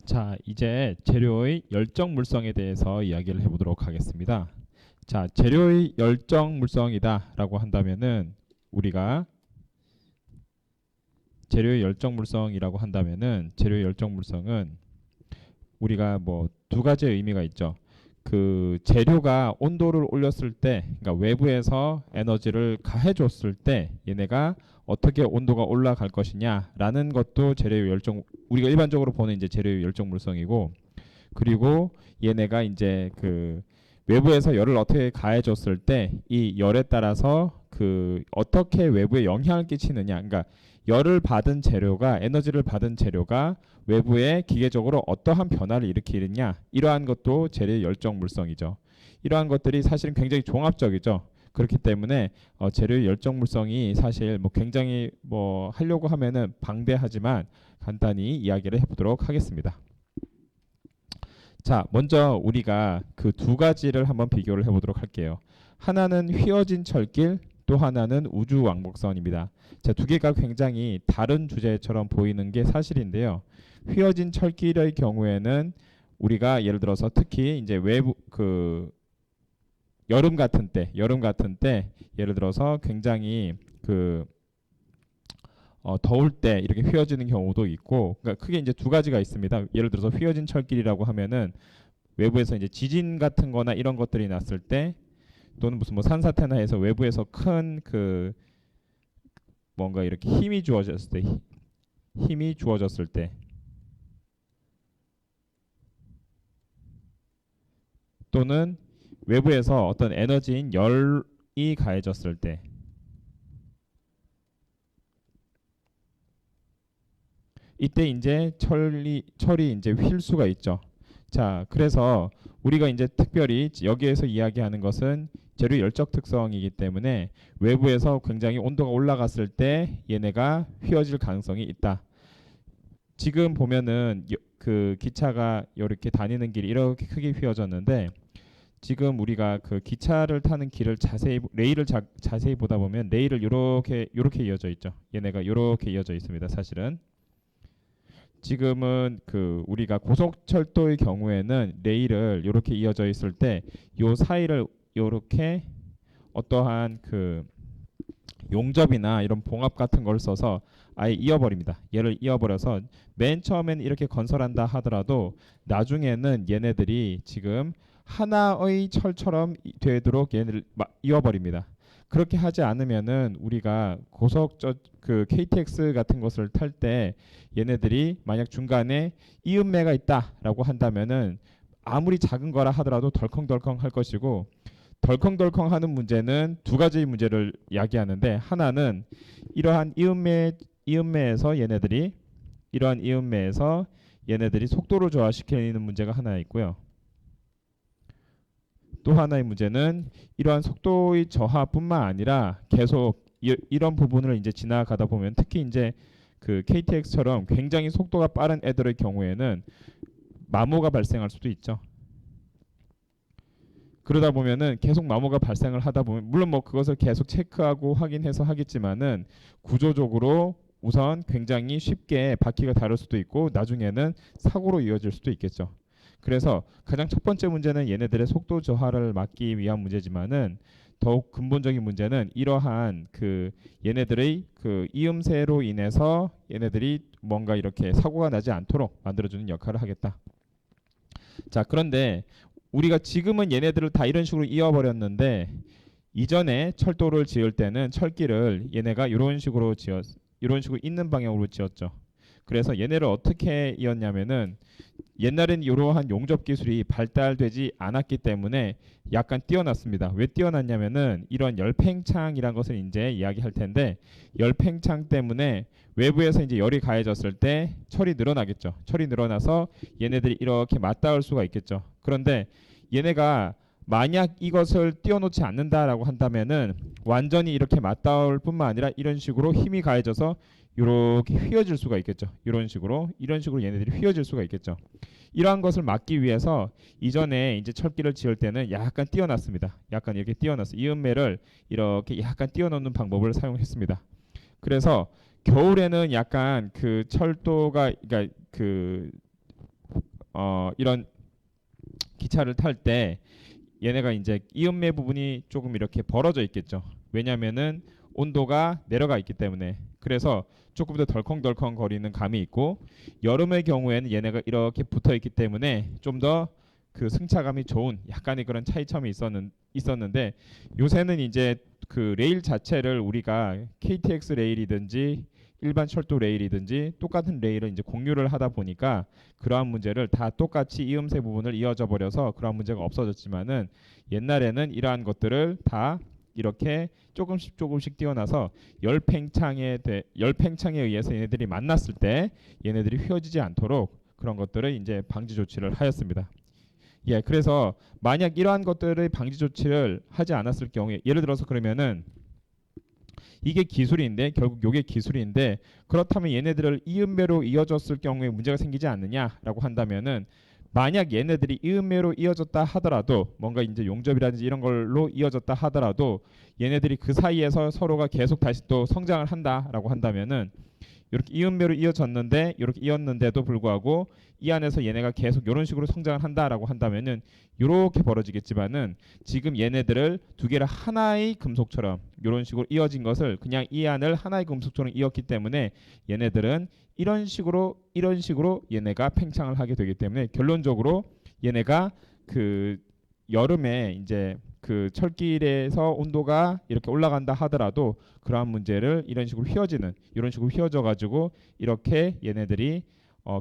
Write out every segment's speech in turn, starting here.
자, 이제 재료의 열정 물성에 대해서 이야기를 해보도록 하겠습니다. 자, 재료의 열정 물성이다라고 한다면은 우리가 재료의 열정 물성이라고 한다면은 재료의 열정 물성은 우리가 뭐 두 가지 의미가 있죠. 그 재료가 온도를 올렸을 때, 그러니까 외부에서 에너지를 가해줬을 때 얘네가 어떻게 온도가 올라갈 것이냐라는 것도 재료의 열정, 우리가 일반적으로 보는 이제 재료의 열정 물성이고, 그리고 얘네가 이제 그 외부에서 열을 어떻게 가해줬을 때 이 열에 따라서 그 어떻게 외부에 영향을 끼치느냐, 그러니까 열을 받은 재료가 에너지를 받은 재료가 외부에 기계적으로 어떠한 변화를 일으키느냐, 이러한 것도 재료의 열정 물성이죠. 이러한 것들이 사실은 굉장히 종합적이죠. 그렇기 때문에 재료의 열정 물성이 사실 뭐 굉장히 뭐 하려고 하면은 방대하지만 간단히 이야기를 해보도록 하겠습니다. 자, 먼저 우리가 그 두 가지를 한번 비교를 해보도록 할게요. 하나는 휘어진 철길, 또 하나는 우주 왕복선입니다. 자, 두 개가 굉장히 다른 주제처럼 보이는 게 사실인데요. 휘어진 철길의 경우에는 우리가 예를 들어서 특히 이제 외부 그 여름 같은 때 예를 들어서 굉장히 그 더울 때 이렇게 휘어지는 경우도 있고, 그러니까 크게 이제 두 가지가 있습니다. 예를 들어서 휘어진 철길이라고 하면은 외부에서 이제 지진 같은 거나 이런 것들이 났을 때, 또는 무슨 뭐 산사태나 해서 외부에서 큰 그 뭔가 이렇게 힘이 주어졌을 때, 또는 외부에서 어떤 에너지인 열이 가해졌을 때, 이때 이제 철이 이제 휠 수가 있죠. 자, 그래서 우리가 이제 특별히 여기에서 이야기하는 것은 재료 열적 특성이기 때문에 외부에서 굉장히 온도가 올라갔을 때 얘네가 휘어질 가능성이 있다. 지금 보면은 그 기차가 이렇게 다니는 길이 이렇게 크게 휘어졌는데, 지금 우리가 그 기차를 타는 길을 자세히 레일을 자세히 보다 보면 레일을 요렇게 이어져 있죠. 얘네가 요렇게 이어져 있습니다. 사실은 지금은 그 우리가 고속철도의 경우에는 레일을 이렇게 이어져 있을 때 요 사이를 이렇게 어떠한 그 용접이나 이런 봉합 같은 걸 써서 아예 이어버립니다. 얘를 이어버려서 맨 처음엔 이렇게 건설한다 하더라도 나중에는 얘네들이 지금 하나의 철처럼 되도록 얘네를 이어버립니다. 그렇게 하지 않으면은 우리가 그 KTX 같은 것을 탈 때 얘네들이 만약 중간에 이음매가 있다라고 한다면은 아무리 작은 거라 하더라도 덜컹덜컹 할 것이고, 덜컹덜컹 하는 문제는 두 가지의 문제를 야기하는데, 하나는 이러한 이음매에서 얘네들이 속도를 저하시키는 문제가 하나 있고요. 또 하나의 문제는 이러한 속도의 저하뿐만 아니라 계속 이런 부분을 이제 지나가다 보면, 특히 이제 그 KTX처럼 굉장히 속도가 빠른 애들의 경우에는 마모가 발생할 수도 있죠. 그러다 보면은 계속 마모가 발생을 하다 보면, 물론 뭐 그것을 계속 체크하고 확인해서 하겠지만은 구조적으로 우선 굉장히 쉽게 바퀴가 다를 수도 있고 나중에는 사고로 이어질 수도 있겠죠. 그래서 가장 첫 번째 문제는 얘네들의 속도 저하를 막기 위한 문제지만은, 더욱 근본적인 문제는 이러한 그 얘네들의 그 이음새로 인해서 얘네들이 뭔가 이렇게 사고가 나지 않도록 만들어주는 역할을 하겠다. 자, 그런데 우리가 지금은 얘네들을 다 이런 식으로 이어버렸는데, 이전에 철도를 지을 때는 철길을 얘네가 이런 식으로 있는 방향으로 지었죠. 그래서 얘네를 어떻게 이었냐면은, 옛날엔 이러한 용접 기술이 발달되지 않았기 때문에 약간 띄어났습니다. 왜 띄어났냐면은 이런 열팽창이란 것을 이제 이야기할 텐데, 열팽창 때문에 외부에서 이제 열이 가해졌을 때 철이 늘어나겠죠. 철이 늘어나서 얘네들이 이렇게 맞닿을 수가 있겠죠. 그런데 얘네가 만약 이것을 띄워놓지 않는다라고 한다면은 완전히 이렇게 맞닿을 뿐만 아니라 이런 식으로 힘이 가해져서 이렇게 휘어질 수가 있겠죠. 이런 식으로 얘네들이 휘어질 수가 있겠죠. 이러한 것을 막기 위해서 이전에 이제 철길을 지을 때는 약간 띄어놨습니다. 약간 이렇게 띄어놨어요. 이음매를 이렇게 약간 띄어놓는 방법을 사용했습니다. 그래서 겨울에는 약간 그 철도가, 그러니까 그 이런 기차를 탈 때 얘네가 이제 이음매 부분이 조금 이렇게 벌어져 있겠죠. 왜냐면은 온도가 내려가 있기 때문에. 그래서 조금 더 덜컹덜컹 거리는 감이 있고, 여름의 경우에는 얘네가 이렇게 붙어 있기 때문에 좀 더 그 승차감이 좋은 약간의 그런 차이점이 있었는데, 요새는 이제 그 레일 자체를 우리가 KTX 레일이든지 일반 철도 레일이든지 똑같은 레일을 이제 공유를 하다 보니까 그러한 문제를 다 똑같이 이음새 부분을 이어져 버려서 그러한 문제가 없어졌지만은, 옛날에는 이러한 것들을 다 이렇게 조금씩 조금씩 띄어나서 열팽창에 의해서 얘네들이 만났을 때 얘네들이 휘어지지 않도록 그런 것들을 이제 방지 조치를 하였습니다. 예, 그래서 만약 이러한 것들의 방지 조치를 하지 않았을 경우에, 예를 들어서 그러면은 이게 기술인데, 결국 요게 기술인데, 그렇다면 얘네들을 이음매로 이어졌을 경우에 문제가 생기지 않느냐라고 한다면은, 만약 얘네들이 이음매로 이어졌다 하더라도, 뭔가 이제 용접이라든지 이런 걸로 이어졌다 하더라도 얘네들이 그 사이에서 서로가 계속 다시 또 성장을 한다라고 한다면은, 이렇게 이음매로 이어졌는데 이렇게 이었는데도 불구하고 이 안에서 얘네가 계속 이런 식으로 성장을 한다라고 한다면은 이렇게 벌어지겠지만은, 지금 얘네들을 두 개를 하나의 금속처럼 이런 식으로 이어진 것을 그냥 이 안을 하나의 금속처럼 이었기 때문에 얘네들은 이런 식으로 얘네가 팽창을 하게 되기 때문에, 결론적으로 얘네가 그 여름에 이제 그 철길에서 온도가 이렇게 올라간다 하더라도 그러한 문제를 이런 식으로 이런 식으로 휘어져 가지고 이렇게 얘네들이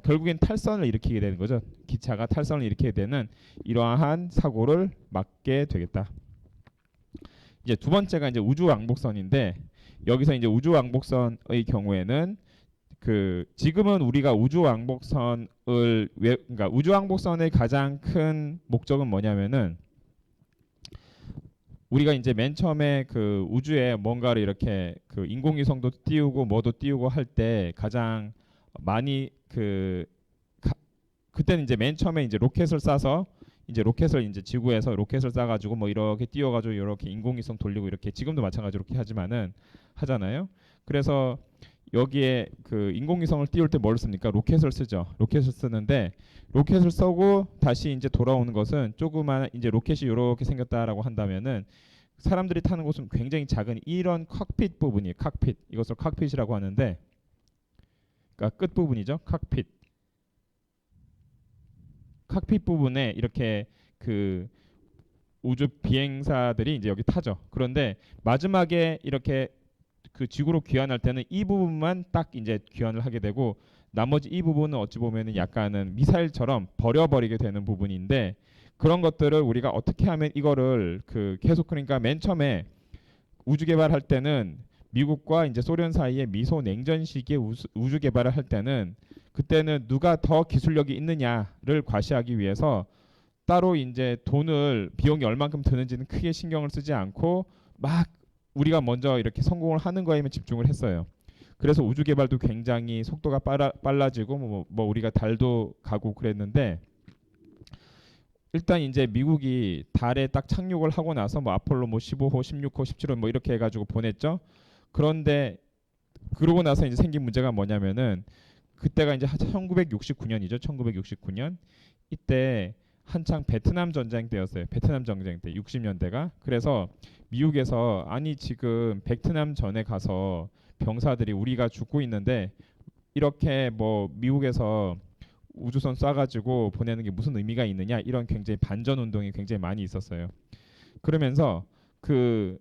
결국엔 탈선을 일으키게 되는 거죠. 기차가 탈선을 일으키게 되는 이러한 사고를 막게 되겠다. 이제 두 번째가 이제 우주 왕복선인데, 여기서 이제 우주 왕복선의 경우에는 그 지금은 우리가 우주 왕복선을 그러니까 우주 왕복선의 가장 큰 목적은 뭐냐면은, 우리가 이제 맨 처음에 그 우주에 뭔가를 이렇게 그 인공위성도 띄우고 뭐도 띄우고 할 때 가장 많이 그때는 이제 맨 처음에 이제 로켓을 쏴서 이제 로켓을 이제 지구에서 로켓을 쏴가지고 뭐 이렇게 띄워가지고 이렇게 인공위성 돌리고 이렇게, 지금도 마찬가지로 그렇게 하지만은 하잖아요. 그래서 여기에 그 인공위성을 띄울 때 뭘 씁니까? 로켓을 쓰죠. 로켓을 쓰는데, 로켓을 쏘고 다시 이제 돌아오는 것은 조그마한 이제 로켓이 이렇게 생겼다라고 한다면은, 사람들이 타는 곳은 굉장히 작은 이런 칵핏 부분이, 칵핏, 이것을 칵핏이라고 하는데, 그러니까 끝 부분이죠. 칵핏 부분에 이렇게 그 우주 비행사들이 이제 여기 타죠. 그런데 마지막에 이렇게 그 지구로 귀환할 때는 이 부분만 딱 이제 귀환을 하게 되고, 나머지 이 부분은 어찌 보면은 약간은 미사일처럼 버려버리게 되는 부분인데, 그런 것들을 우리가 어떻게 하면 이거를 그 계속, 그러니까 맨 처음에 우주 개발할 때는 미국과 이제 소련 사이에 미소 냉전 시기에 우주 개발을 할 때는, 그때는 누가 더 기술력이 있느냐를 과시하기 위해서 따로 이제 돈을, 비용이 얼만큼 드는지는 크게 신경을 쓰지 않고 막 우리가 먼저 이렇게 성공을 하는 거에만 집중을 했어요. 그래서 우주 개발도 굉장히 속도가 빨라지고 뭐 우리가 달도 가고 그랬는데, 일단 이제 미국이 달에 딱 착륙을 하고 나서 뭐 아폴로 뭐 15호, 16호, 17호 뭐 이렇게 해가지고 보냈죠. 그런데 그러고 나서 이제 생긴 문제가 뭐냐면은, 그때가 이제 1969년이죠. 1969년 이때 한창 베트남 전쟁 때였어요. 베트남 전쟁 때 60년대가. 그래서 미국에서 아니 지금 베트남 전에 가서 병사들이 우리가 죽고 있는데 이렇게 뭐 미국에서 우주선 쏴가지고 보내는 게 무슨 의미가 있느냐, 이런 굉장히 반전 운동이 굉장히 많이 있었어요. 그러면서 그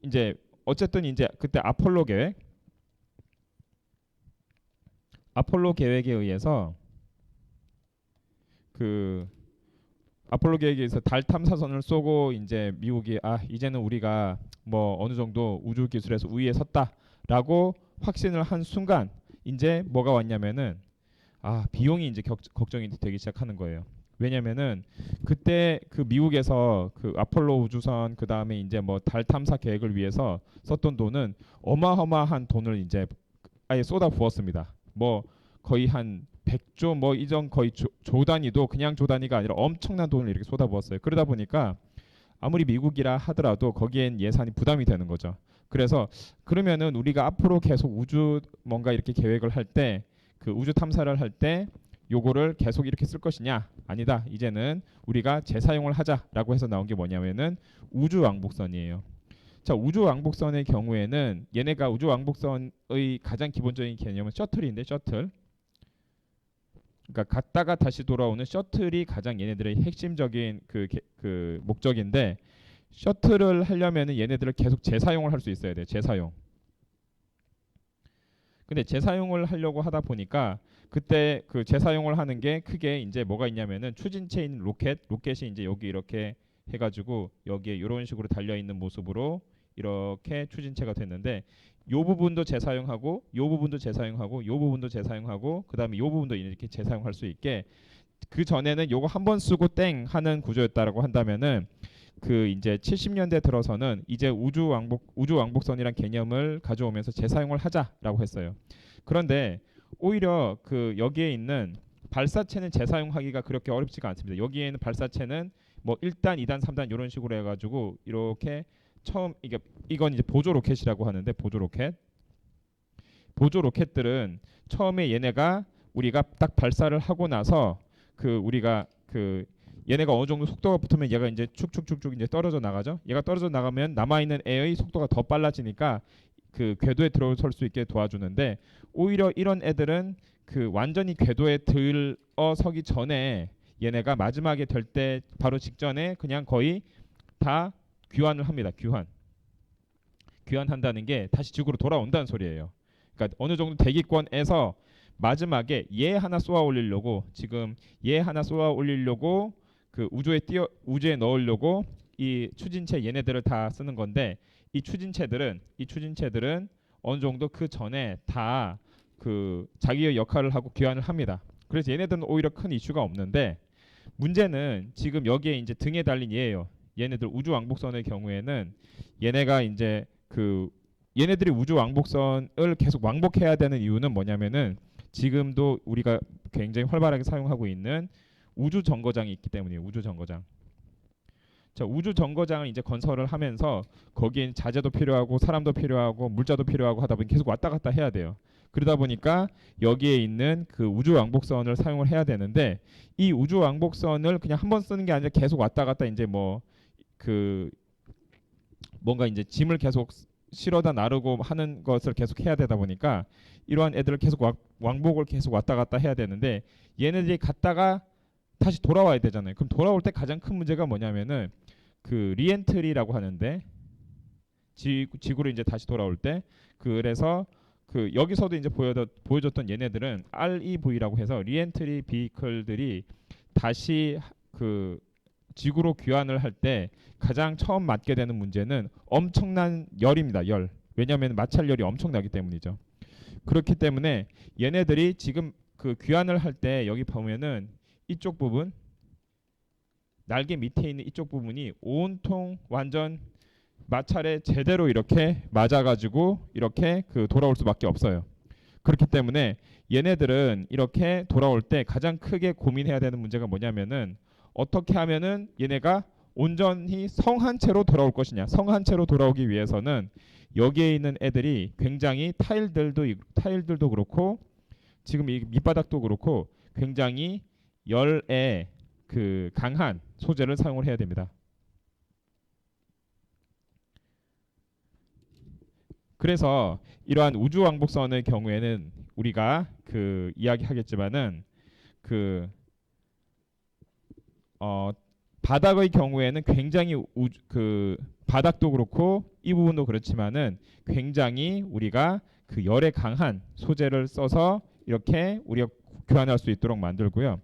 이제 어쨌든 이제 그때 아폴로 계획에 의해서 그 아폴로 계획에 의해서 달 탐사선을 쏘고 이제 미국이 이제는 우리가 뭐 어느 정도 우주 기술에서 우위에 섰다라고 확신을 한 순간 이제 뭐가 왔냐면은, 비용이 이제 걱정이 되기 시작하는 거예요. 왜냐면은 그때 그 미국에서 그 아폴로 우주선 그 다음에 이제 뭐 달 탐사 계획을 위해서 썼던 돈은 어마어마한 돈을 이제 아예 쏟아 부었습니다. 뭐 거의 한 100조 뭐 이전 거의 조 단위도 그냥 조 단위가 아니라 엄청난 돈을 이렇게 쏟아 부었어요. 그러다 보니까 아무리 미국이라 하더라도 거기엔 예산이 부담이 되는 거죠. 그래서 그러면은 우리가 앞으로 계속 우주 뭔가 이렇게 계획을 할 때, 그 우주 탐사를 할 때 요거를 계속 이렇게 쓸 것이냐? 아니다. 이제는 우리가 재사용을 하자라고 해서 나온 게 뭐냐면은 우주왕복선이에요. 자, 우주왕복선의 경우에는 얘네가 우주왕복선의 가장 기본적인 개념은 셔틀인데 셔틀. 그러니까 갔다가 다시 돌아오는 셔틀이 가장 얘네들의 핵심적인 그 목적인데 셔틀을 하려면은 얘네들을 계속 재사용을 할 수 있어야 돼. 재사용. 근데 재사용을 하려고 하다 보니까 그때 그 재사용을 하는 게 크게 이제 뭐가 있냐면은 추진체에 있는 로켓이 이제 여기 이렇게 해가지고 여기에 이런 식으로 달려 있는 모습으로 이렇게 추진체가 됐는데 요 부분도 재사용하고 요 부분도 재사용하고 요 부분도 재사용하고 그다음에 요 부분도 이렇게 재사용할 수 있게 그 전에는 요거 한 번 쓰고 땡 하는 구조였다라고 한다면은 그 이제 70년대 들어서는 이제 우주왕복선이란 개념을 가져오면서 재사용을 하자라고 했어요. 그런데 오히려 그 여기에 있는 발사체는 재사용하기가 그렇게 어렵지가 않습니다. 여기에는 발사체는 뭐 1단, 2단, 3단 이런 식으로 해가지고 이렇게 처음 이건 이제 보조 로켓이라고 하는데 보조 로켓들은 처음에 얘네가 우리가 딱 발사를 하고 나서 그 우리가 그 얘네가 어느 정도 속도가 붙으면 얘가 이제 축축축축 이제 떨어져 나가죠. 얘가 떨어져 나가면 남아 있는 애의 속도가 더 빨라지니까 그 궤도에 들어설 수 있게 도와주는데 오히려 이런 애들은 그 완전히 궤도에 들어서기 전에 얘네가 마지막에 될 때 바로 직전에 그냥 거의 다 귀환을 합니다. 귀환한다는 게 다시 지구로 돌아온다는 소리예요. 그러니까 어느 정도 대기권에서 마지막에 얘 하나 쏘아 올리려고 지금 얘 하나 쏘아 올리려고 그 우주에 넣으려고 이 추진체 얘네들을 다 쓰는 건데 이 추진체들은 어느 정도 그 전에 다 그 자기의 역할을 하고 귀환을 합니다. 그래서 얘네들은 오히려 큰 이슈가 없는데 문제는 지금 여기에 이제 등에 달린 얘예요. 얘네들 우주왕복선의 경우에는 얘네가 이제 그 얘네들이 우주왕복선을 계속 왕복해야 되는 이유는 뭐냐면은 지금도 우리가 굉장히 활발하게 사용하고 있는 우주 정거장이 있기 때문이에요. 우주 정거장. 자, 우주 정거장을 이제 건설을 하면서 거기엔 자재도 필요하고 사람도 필요하고 물자도 필요하고 하다 보니 계속 왔다 갔다 해야 돼요. 그러다 보니까 여기에 있는 그 우주 왕복선을 사용을 해야 되는데 이 우주 왕복선을 그냥 한 번 쓰는 게 아니라 계속 왔다 갔다 이제 뭐 그 뭔가 이제 짐을 계속 실어다 나르고 하는 것을 계속 해야 되다 보니까 이러한 애들을 계속 왕복을 계속 왔다 갔다 해야 되는데 얘네들이 갔다가 다시 돌아와야 되잖아요. 그럼 돌아올 때 가장 큰 문제가 뭐냐면은 그 리엔트리라고 하는데 지구로 이제 다시 돌아올 때 그래서 그 여기서도 이제 보여줬던 얘네들은 REV라고 해서 리엔트리 비클들이 다시 그 지구로 귀환을 할 때 가장 처음 맞게 되는 문제는 엄청난 열입니다. 열. 왜냐하면 마찰열이 엄청나기 때문이죠. 그렇기 때문에 얘네들이 지금 그 귀환을 할 때 여기 보면은 이쪽 부분 날개 밑에 있는 이쪽 부분이 온통 완전 마찰에 제대로 이렇게 맞아가지고 이렇게 그 돌아올 수밖에 없어요. 그렇기 때문에 얘네들은 이렇게 돌아올 때 가장 크게 고민해야 되는 문제가 뭐냐면은 어떻게 하면은 얘네가 온전히 성한 채로 돌아올 것이냐. 성한 채로 돌아오기 위해서는 여기에 있는 애들이 굉장히 타일들도 그렇고 지금 이 밑바닥도 그렇고 굉장히 열에 그 강한 소재를 사용을 해야 됩니다. 그래서 이러한 우주왕복선의 경우에는 우리가 그 이야기하겠지만은 그 바닥의 경우에는 굉장히 그 바닥도 그렇고 이 부분도 그렇지만은 굉장히 우리가 그 열에 강한 소재를 써서 이렇게 우리가 교환할 수 있도록 만들고요.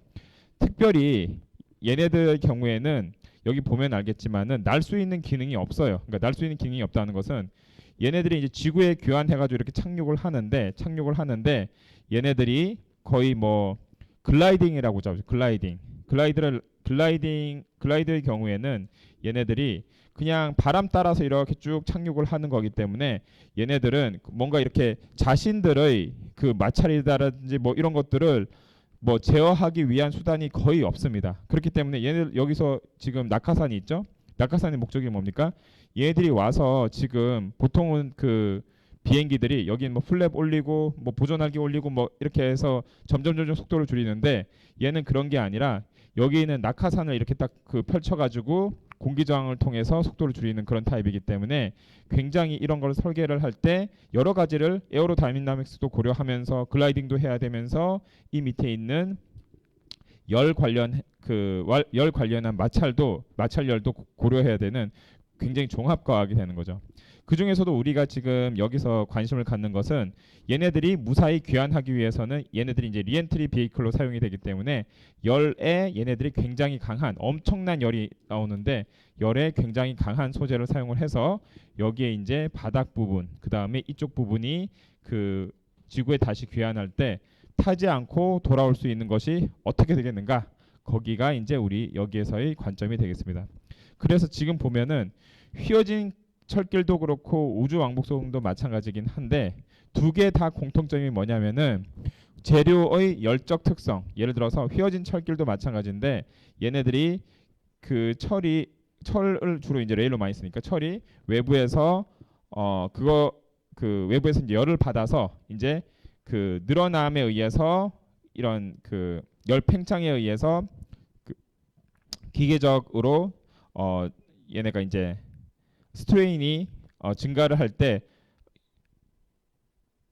특별히 얘네들 경우에는 여기 보면 알겠지만은 날 수 있는 기능이 없어요. 그러니까 날 수 있는 기능이 없다는 것은 얘네들이 이제 지구에 귀환해가지고 이렇게 착륙을 하는데 얘네들이 거의 뭐 글라이딩이라고 하죠. 글라이드의 경우에는 얘네들이 그냥 바람 따라서 이렇게 쭉 착륙을 하는 거기 때문에 얘네들은 뭔가 이렇게 자신들의 그 마찰이라든지 뭐 이런 것들을 뭐 제어하기 위한 수단이 거의 없습니다. 그렇기 때문에 얘네들 여기서 지금 낙하산이 있죠. 낙하산의 목적이 뭡니까? 얘네들이 와서 지금 보통은 그 비행기들이 여기 뭐 플랩 올리고 뭐 보조날개 올리고 뭐 이렇게 해서 점점 속도를 줄이는데 얘는 그런 게 아니라 여기는 낙하산을 이렇게 딱 그 펼쳐가지고 공기 저항을 통해서 속도를 줄이는 그런 타입이기 때문에 굉장히 이런 걸 설계를 할 때 여러 가지를 에어로다이나믹스도 고려하면서 글라이딩도 해야 되면서 이 밑에 있는 열 관련 열 관련한 마찰열도 고려해야 되는 굉장히 종합 과학이 되는 거죠. 그 중에서도 우리가 지금 여기서 관심을 갖는 것은 얘네들이 무사히 귀환하기 위해서는 얘네들이 이제 리엔트리 비이클로 사용이 되기 때문에 열에 얘네들이 굉장히 강한 엄청난 열이 나오는데 열에 굉장히 강한 소재를 사용을 해서 여기에 이제 바닥 부분 그 다음에 이쪽 부분이 그 지구에 다시 귀환할 때 타지 않고 돌아올 수 있는 것이 어떻게 되겠는가? 거기가 이제 우리 여기에서의 관점이 되겠습니다. 그래서 지금 보면은 휘어진 철길도 그렇고 우주 왕복선도 마찬가지긴 한데 두 개 다 공통점이 뭐냐면은 재료의 열적 특성. 예를 들어서 휘어진 철길도 마찬가지인데 얘네들이 그 철을 주로 이제 레일로 많이 쓰니까 철이 외부에서 그 외부에서 이제 열을 받아서 이제 그 늘어남에 의해서 이런 그 열 팽창에 의해서 그 기계적으로 얘네가 이제 스트레인이 증가를 할 때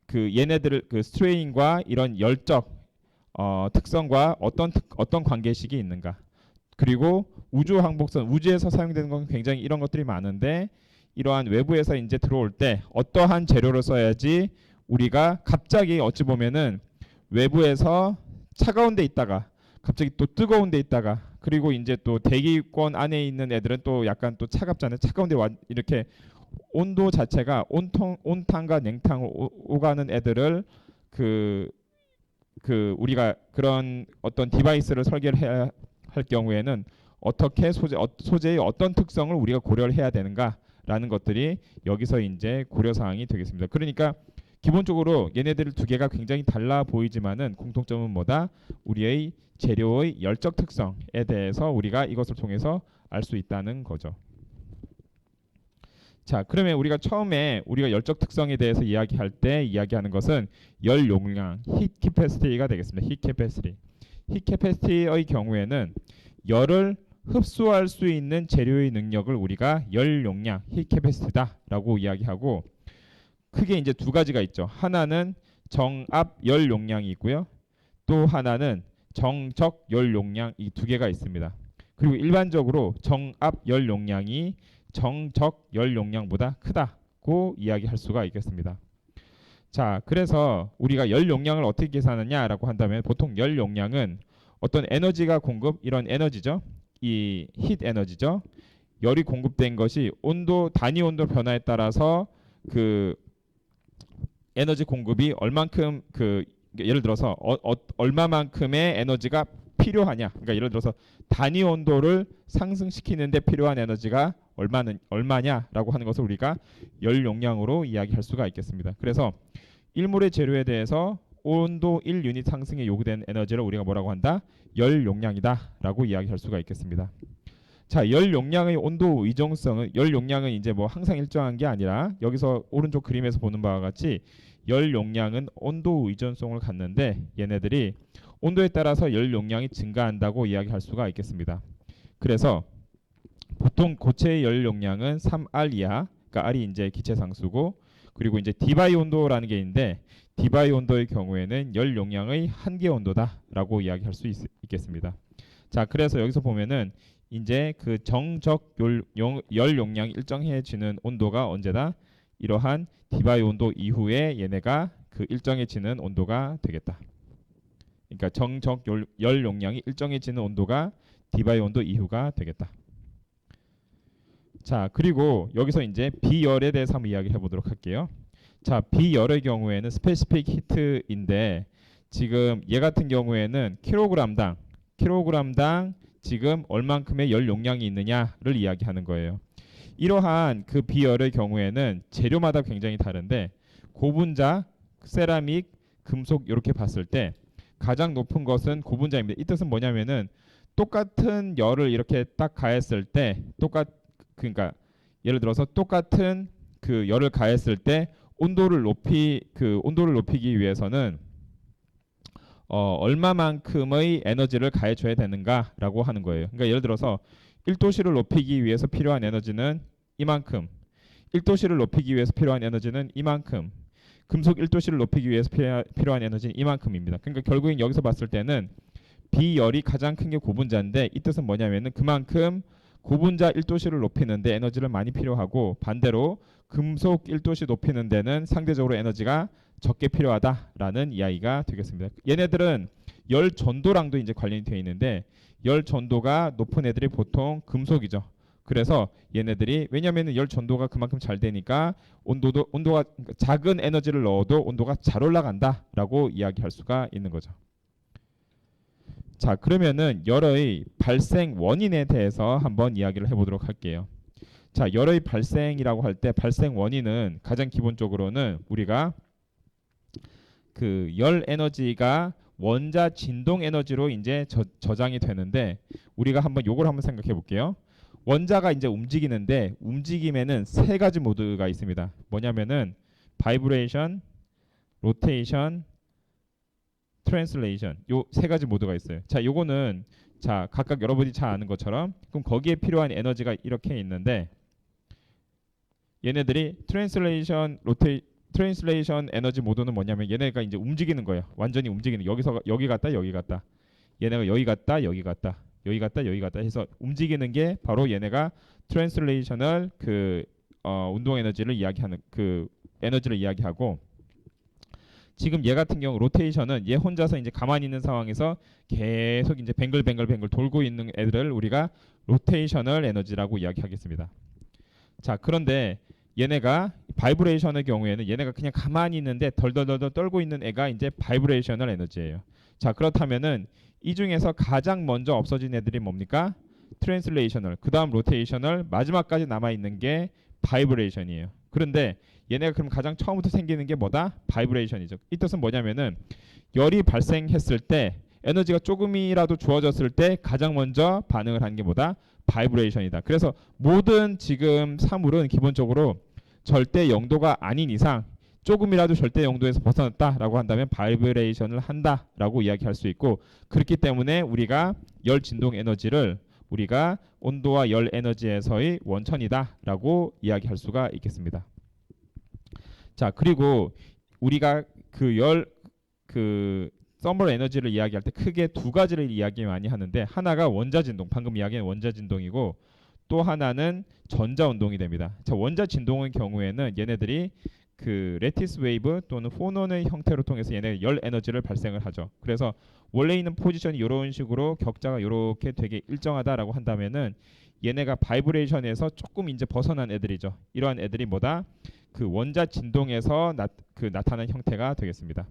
그 얘네들을 그 스트레인과 이런 열적 특성과 어떤 관계식이 있는가. 그리고 우주 항복선 우주에서 사용되는 건 굉장히 이런 것들이 많은데 이러한 외부에서 이제 들어올 때 어떠한 재료를 써야지 우리가 갑자기 어찌 보면은 외부에서 차가운 데 있다가 갑자기 또 뜨거운 데 있다가 그리고 이제 또 대기권 안에 있는 애들은 또 약간 또 차갑잖아요. 차가운 데 이렇게 온도 자체가 온탕과 냉탕을 오가는 애들을 그 우리가 그런 어떤 디바이스를 설계를 해야 할 경우에는 어떻게 소재의 어떤 특성을 우리가 고려를 해야 되는가라는 것들이 여기서 이제 고려 사항이 되겠습니다. 그러니까 기본적으로 얘네들 두 개가 굉장히 달라 보이지만은 공통점은 뭐다? 우리의 재료의 열적 특성에 대해서 우리가 이것을 통해서 알 수 있다는 거죠. 자, 그러면 우리가 처음에 우리가 열적 특성에 대해서 이야기할 때 이야기하는 것은 열 용량, heat capacity가 되겠습니다. heat capacity. heat capacity의 경우에는 열을 흡수할 수 있는 재료의 능력을 우리가 열 용량, heat capacity다라고 이야기하고 크게 이제 두 가지가 있죠. 하나는 정압 열 용량이 있고요. 또 하나는 정적 열 용량 이 두 개가 있습니다. 그리고 일반적으로 정압 열 용량이 정적 열 용량보다 크다고 이야기할 수가 있겠습니다. 자, 그래서 우리가 열 용량을 어떻게 계산하냐라고 한다면 보통 열 용량은 어떤 에너지가 이런 에너지죠. 이 히트 에너지죠. 열이 공급된 것이 단위 온도 변화에 따라서 그 에너지 공급이 얼만큼 예를 들어서 얼마만큼의 에너지가 필요하냐. 그러니까 예를 들어서 단위 온도를 상승시키는데 필요한 에너지가 얼마냐라고 하는 것을 우리가 열 용량으로 이야기할 수가 있겠습니다. 그래서 일몰의 재료에 대해서 온도 1유닛 상승에 요구된 에너지를 우리가 뭐라고 한다? 열 용량이다라고 이야기할 수가 있겠습니다. 자, 열 용량의 온도 의존성은 열 용량은 이제 뭐 항상 일정한 게 아니라 여기서 오른쪽 그림에서 보는 바와 같이 열 용량은 온도 의존성을 갖는데 얘네들이 온도에 따라서 열 용량이 증가한다고 이야기할 수가 있겠습니다. 그래서 보통 고체의 열 용량은 3R 이하, 그러니까 R이 이제 기체 상수고 그리고 이제 디바이 온도라는 게 있는데 디바이 온도의 경우에는 열 용량의 한계 온도다라고 이야기할 수 있겠습니다. 자, 그래서 여기서 보면은 이제 그 정적 열 용량이 일정해지는 온도가 언제다? 이러한 디바이 온도 이후에 얘네가 그 일정해지는 온도가 되겠다. 그러니까 정적 열 용량이 일정해지는 온도가 디바이 온도 이후가 되겠다. 자, 그리고 여기서 이제 비열에 대해서 한번 이야기해 보도록 할게요. 자, 비열의 경우에는 스페시픽 히트인데 지금 얘 같은 경우에는 킬로그램당 지금 얼만큼의 열 용량이 있느냐를 이야기하는 거예요. 이러한 그 비열의 경우에는 재료마다 굉장히 다른데 고분자, 세라믹, 금속 이렇게 봤을 때 가장 높은 것은 고분자입니다. 이 뜻은 뭐냐면은 똑같은 열을 이렇게 딱 가했을 때 그러니까 예를 들어서 똑같은 그 열을 가했을 때 온도를 높이기 위해서는 얼마만큼의 에너지를 가해줘야 되는가라고 하는 거예요. 그러니까 예를 들어서 1도씨를 높이기 위해서 필요한 에너지는 이만큼, 1도씨를 높이기 위해서 필요한 에너지는 이만큼, 금속 1도씨를 높이기 위해서 필요한 에너지는 이만큼입니다. 그러니까 결국엔 여기서 봤을 때는 비열이 가장 큰 게 고분자인데 이 뜻은 뭐냐면은 그만큼 고분자 1도씨를 높이는데 에너지를 많이 필요하고 반대로 금속 1도씨 높이는 데는 상대적으로 에너지가 적게 필요하다라는 이야기가 되겠습니다. 얘네들은 열 전도랑도 이제 관련이 되어 있는데 열 전도가 높은 애들이 보통 금속이죠. 그래서 얘네들이 왜냐하면 열 전도가 그만큼 잘 되니까 온도가 작은 에너지를 넣어도 온도가 잘 올라간다라고 이야기할 수가 있는 거죠. 자, 그러면은 열의 발생 원인에 대해서 한번 이야기를 해보도록 할게요. 자, 열의 발생이라고 할 때 발생 원인은 가장 기본적으로는 우리가 그 열 에너지가 원자 진동 에너지로 이제 저장이 되는데 우리가 한번 요걸 한번 생각해 볼게요. 원자가 이제 움직이는데 움직임에는 세 가지 모드가 있습니다. 뭐냐면은 바이브레이션, 로테이션, 트랜슬레이션 요 세 가지 모드가 있어요. 자, 요거는 자 각각 여러분이 잘 아는 것처럼 그럼 거기에 필요한 에너지가 이렇게 있는데 얘네들이 트랜슬레이션 에너지 모드는 뭐냐면 얘네가 이제 움직이는 거예요. 완전히 움직이는 여기서 여기 갔다 여기 갔다 얘네가 여기 갔다 여기 갔다 여기 갔다 여기 갔다 해서 움직이는 게 바로 얘네가 트랜슬레이셔널 운동 에너지를 이야기하는 그 에너지를 이야기하고 지금 얘 같은 경우 로테이션은 얘 혼자서 이제 가만히 있는 상황에서 계속 이제 뱅글뱅글 돌고 있는 애들을 우리가 로테이셔널 에너지라고 이야기하겠습니다. 자, 그런데 얘네가 바이브레이션의 경우에는 얘네가 그냥 가만히 있는데 덜덜덜 떨고 있는 애가 이제 바이브레이셔널 에너지예요. 자, 그렇다면은 이 중에서 가장 먼저 없어진 애들이 뭡니까? 트랜슬레이셔널, 그 다음 로테이셔널, 마지막까지 남아있는 게 바이브레이션이에요. 그런데 얘네가 그럼 가장 처음부터 생기는 게 뭐다? 바이브레이션이죠. 이 뜻은 뭐냐면은 열이 발생했을 때 에너지가 조금이라도 주어졌을 때 가장 먼저 반응을 하는 게 뭐다? 바이브레이션이다. 그래서 모든 지금 사물은 기본적으로 절대 영도가 아닌 이상 조금이라도 절대 영도에서 벗어났다라고 한다면 바이브레이션을 한다라고 이야기할 수 있고 그렇기 때문에 우리가 열 진동 에너지를 우리가 온도와 열 에너지에서의 원천이다라고 이야기할 수가 있겠습니다. 자, 그리고 우리가 서멀 에너지를 이야기할 때 크게 두 가지를 이야기 많이 하는데 하나가 원자 진동, 방금 이야기한 원자 진동이고 또 하나는 전자 운동이 됩니다. 자, 원자 진동의 경우에는 얘네들이 그 레티스 웨이브 또는 포논의 형태로 통해서 얘네 열 에너지를 발생을 하죠. 그래서 원래 있는 포지션이 이런 식으로 격자가 이렇게 되게 일정하다라고 한다면은 얘네가 바이브레이션에서 조금 이제 벗어난 애들이죠. 이러한 애들이 뭐다? 그 원자 진동에서 나타나는 형태가 되겠습니다.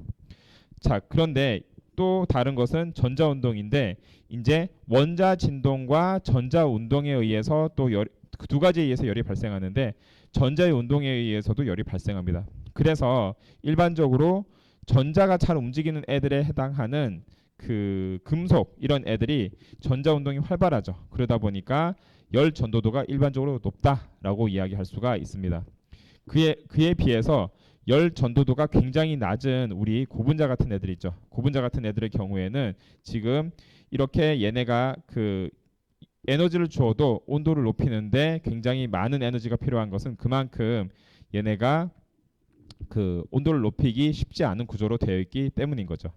자, 그런데 또 다른 것은 전자 운동인데 이제 원자 진동과 전자 운동에 의해서 또 그 두 가지에 의해서 열이 발생하는데 전자의 운동에 의해서도 열이 발생합니다. 그래서 일반적으로 전자가 잘 움직이는 애들에 해당하는 그 금속 이런 애들이 전자 운동이 활발하죠. 그러다 보니까 열 전도도가 일반적으로 높다라고 이야기할 수가 있습니다. 그에 비해서 열 전도도가 굉장히 낮은 우리 고분자 같은 애들 있죠. 고분자 같은 애들의 경우에는 지금 이렇게 얘네가 그 에너지를 주어도 온도를 높이는데 굉장히 많은 에너지가 필요한 것은 그만큼 얘네가 그 온도를 높이기 쉽지 않은 구조로 되어 있기 때문인 거죠.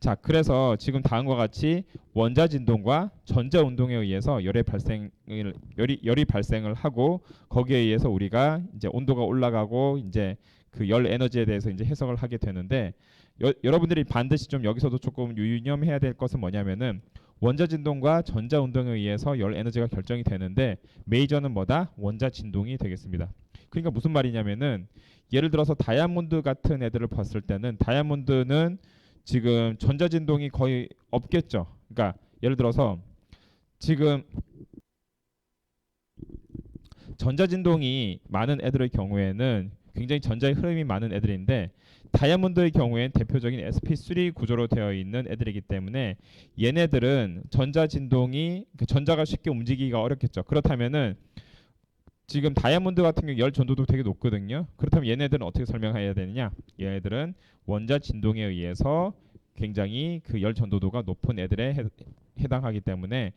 자, 그래서 지금 다음과 같이 원자 진동과 전자 운동에 의해서 열이 발생을 하고 거기에 의해서 우리가 이제 온도가 올라가고 이제 그 열 에너지에 대해서 이제 해석을 하게 되는데 여러분들이 반드시 좀 여기서도 조금 유념해야 될 것은 뭐냐면은 원자 진동과 전자 운동에 의해서 열 에너지가 결정이 되는데 메이저는 뭐다? 원자 진동이 되겠습니다. 그러니까 무슨 말이냐면은 예를 들어서 다이아몬드 같은 애들을 봤을 때는 다이아몬드는 지금 전자 진동이 거의 없겠죠. 그러니까 예를 들어서 지금 전자 진동이 많은 애들의 경우에는 굉장히 전자의 흐름이 많은 애들인데 다이아몬드의 경우엔 대표적인 sp3 구조로 되어 있는 애들이기 때문에 얘네들은 전자 진동이 전자가 쉽게 움직이기가 어렵겠죠. 그렇다면은 지금 다이아몬드 같은 경우 열 전도도 되게 높거든요. 그렇다면 얘네들은 어떻게 설명해야 되느냐? 얘네들은 원자 진동에 의해서 굉장히 그 열 전도도가 높은 애들에 해당하기 때문에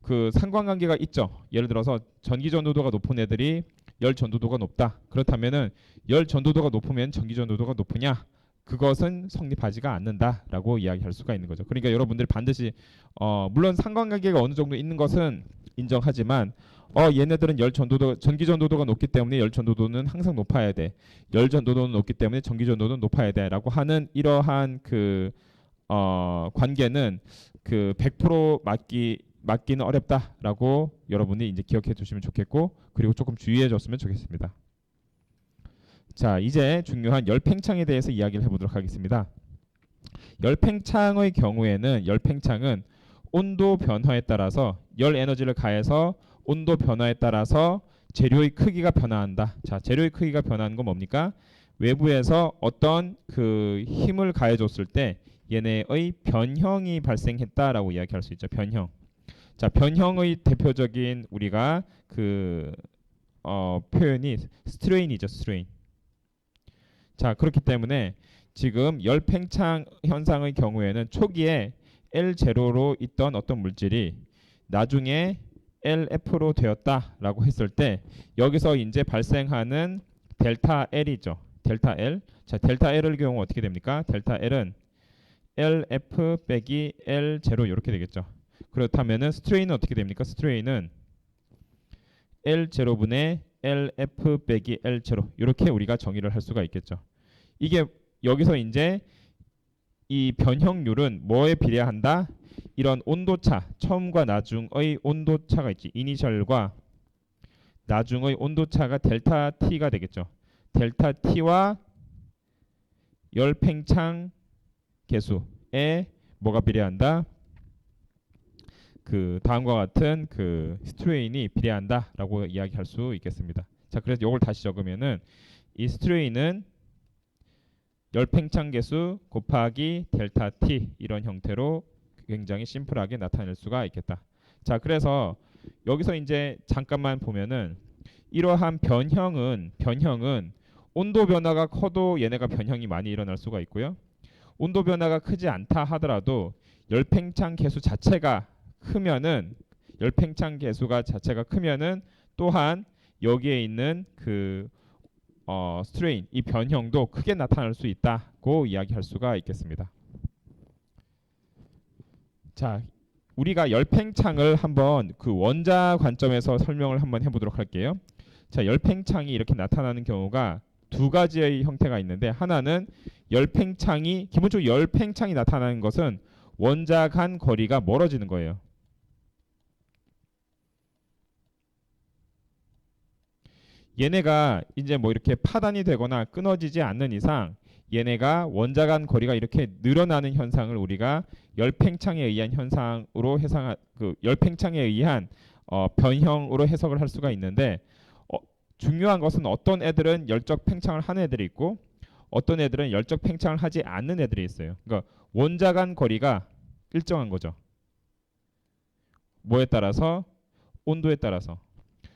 그 상관관계가 있죠. 예를 들어서 전기 전도도가 높은 애들이 열 전도도가 높다. 그렇다면은 열 전도도가 높으면 전기 전도도가 높으냐? 그것은 성립하지가 않는다라고 이야기할 수가 있는 거죠. 그러니까 여러분들 반드시 물론 상관관계가 어느 정도 있는 것은 인정하지만 얘네들은 열 전도도 전기 전도도가 높기 때문에 열 전도도는 항상 높아야 돼. 열 전도도는 높기 때문에 전기 전도도는 높아야 돼라고 하는 이러한 그 관계는 그 100% 맞기는 어렵다라고 여러분이 이제 기억해 두시면 좋겠고 그리고 조금 주의해 줬으면 좋겠습니다. 자, 이제 중요한 열팽창에 대해서 이야기를 해보도록 하겠습니다. 열팽창의 경우에는 열팽창은 온도 변화에 따라서 열 에너지를 가해서 온도 변화에 따라서 재료의 크기가 변화한다. 자, 재료의 크기가 변하는 건 뭡니까? 외부에서 어떤 그 힘을 가해줬을 때 얘네의 변형이 발생했다라고 이야기할 수 있죠. 변형. 자, 변형의 대표적인 우리가 그 표현이 스트레인이죠. 스트레인. 자, 그렇기 때문에 지금 열팽창 현상의 경우에는 초기에 L0로 있던 어떤 물질이 나중에 LF로 되었다라고 했을 때 여기서 이제 발생하는 델타 L이죠. 델타 L. 자, 델타 L의 경우 어떻게 됩니까? 델타 L은 LF 빼기 L0 이렇게 되겠죠. 그렇다면은 스트레인은 어떻게 됩니까? 스트레인은 L0분의 LF 빼기 L0 이렇게 우리가 정의를 할 수가 있겠죠. 이게 여기서 이제 이 변형률은 뭐에 비례한다? 이런 온도차, 처음과 나중의 온도차가 있지. 이니셜과 나중의 온도차가 델타 T가 되겠죠. 델타 T와 열팽창 계수에 뭐가 비례한다? 그 다음과 같은 그 스트레인이 비례한다라고 이야기할 수 있겠습니다. 자, 그래서 이걸 다시 적으면은 이 스트레인은 열팽창 계수 곱하기 델타 T 이런 형태로 굉장히 심플하게 나타낼 수가 있겠다. 자, 그래서 여기서 이제 잠깐만 보면은 이러한 변형은 온도 변화가 커도 얘네가 변형이 많이 일어날 수가 있고요. 온도 변화가 크지 않다 하더라도 열팽창 계수 자체가 크면은 또한 여기에 있는 그 스트레인 이 변형도 크게 나타날 수 있다고 이야기할 수가 있겠습니다. 자, 우리가 열팽창을 한번 그 원자 관점에서 설명을 한번 해보도록 할게요. 자, 열팽창이 이렇게 나타나는 경우가 두 가지의 형태가 있는데 하나는 기본적으로 열팽창이 나타나는 것은 원자 간 거리가 멀어지는 거예요. 얘네가 이제 뭐 이렇게 파단이 되거나 끊어지지 않는 이상 얘네가 원자 간 거리가 이렇게 늘어나는 현상을 우리가 열팽창에 의한 현상으로 열팽창에 의한 변형으로 해석을 할 수가 있는데 중요한 것은 어떤 애들은 열적 팽창을 하는 애들이 있고 어떤 애들은 열적 팽창을 하지 않는 애들이 있어요. 그러니까 원자 간 거리가 일정한 거죠. 뭐에 따라서? 온도에 따라서.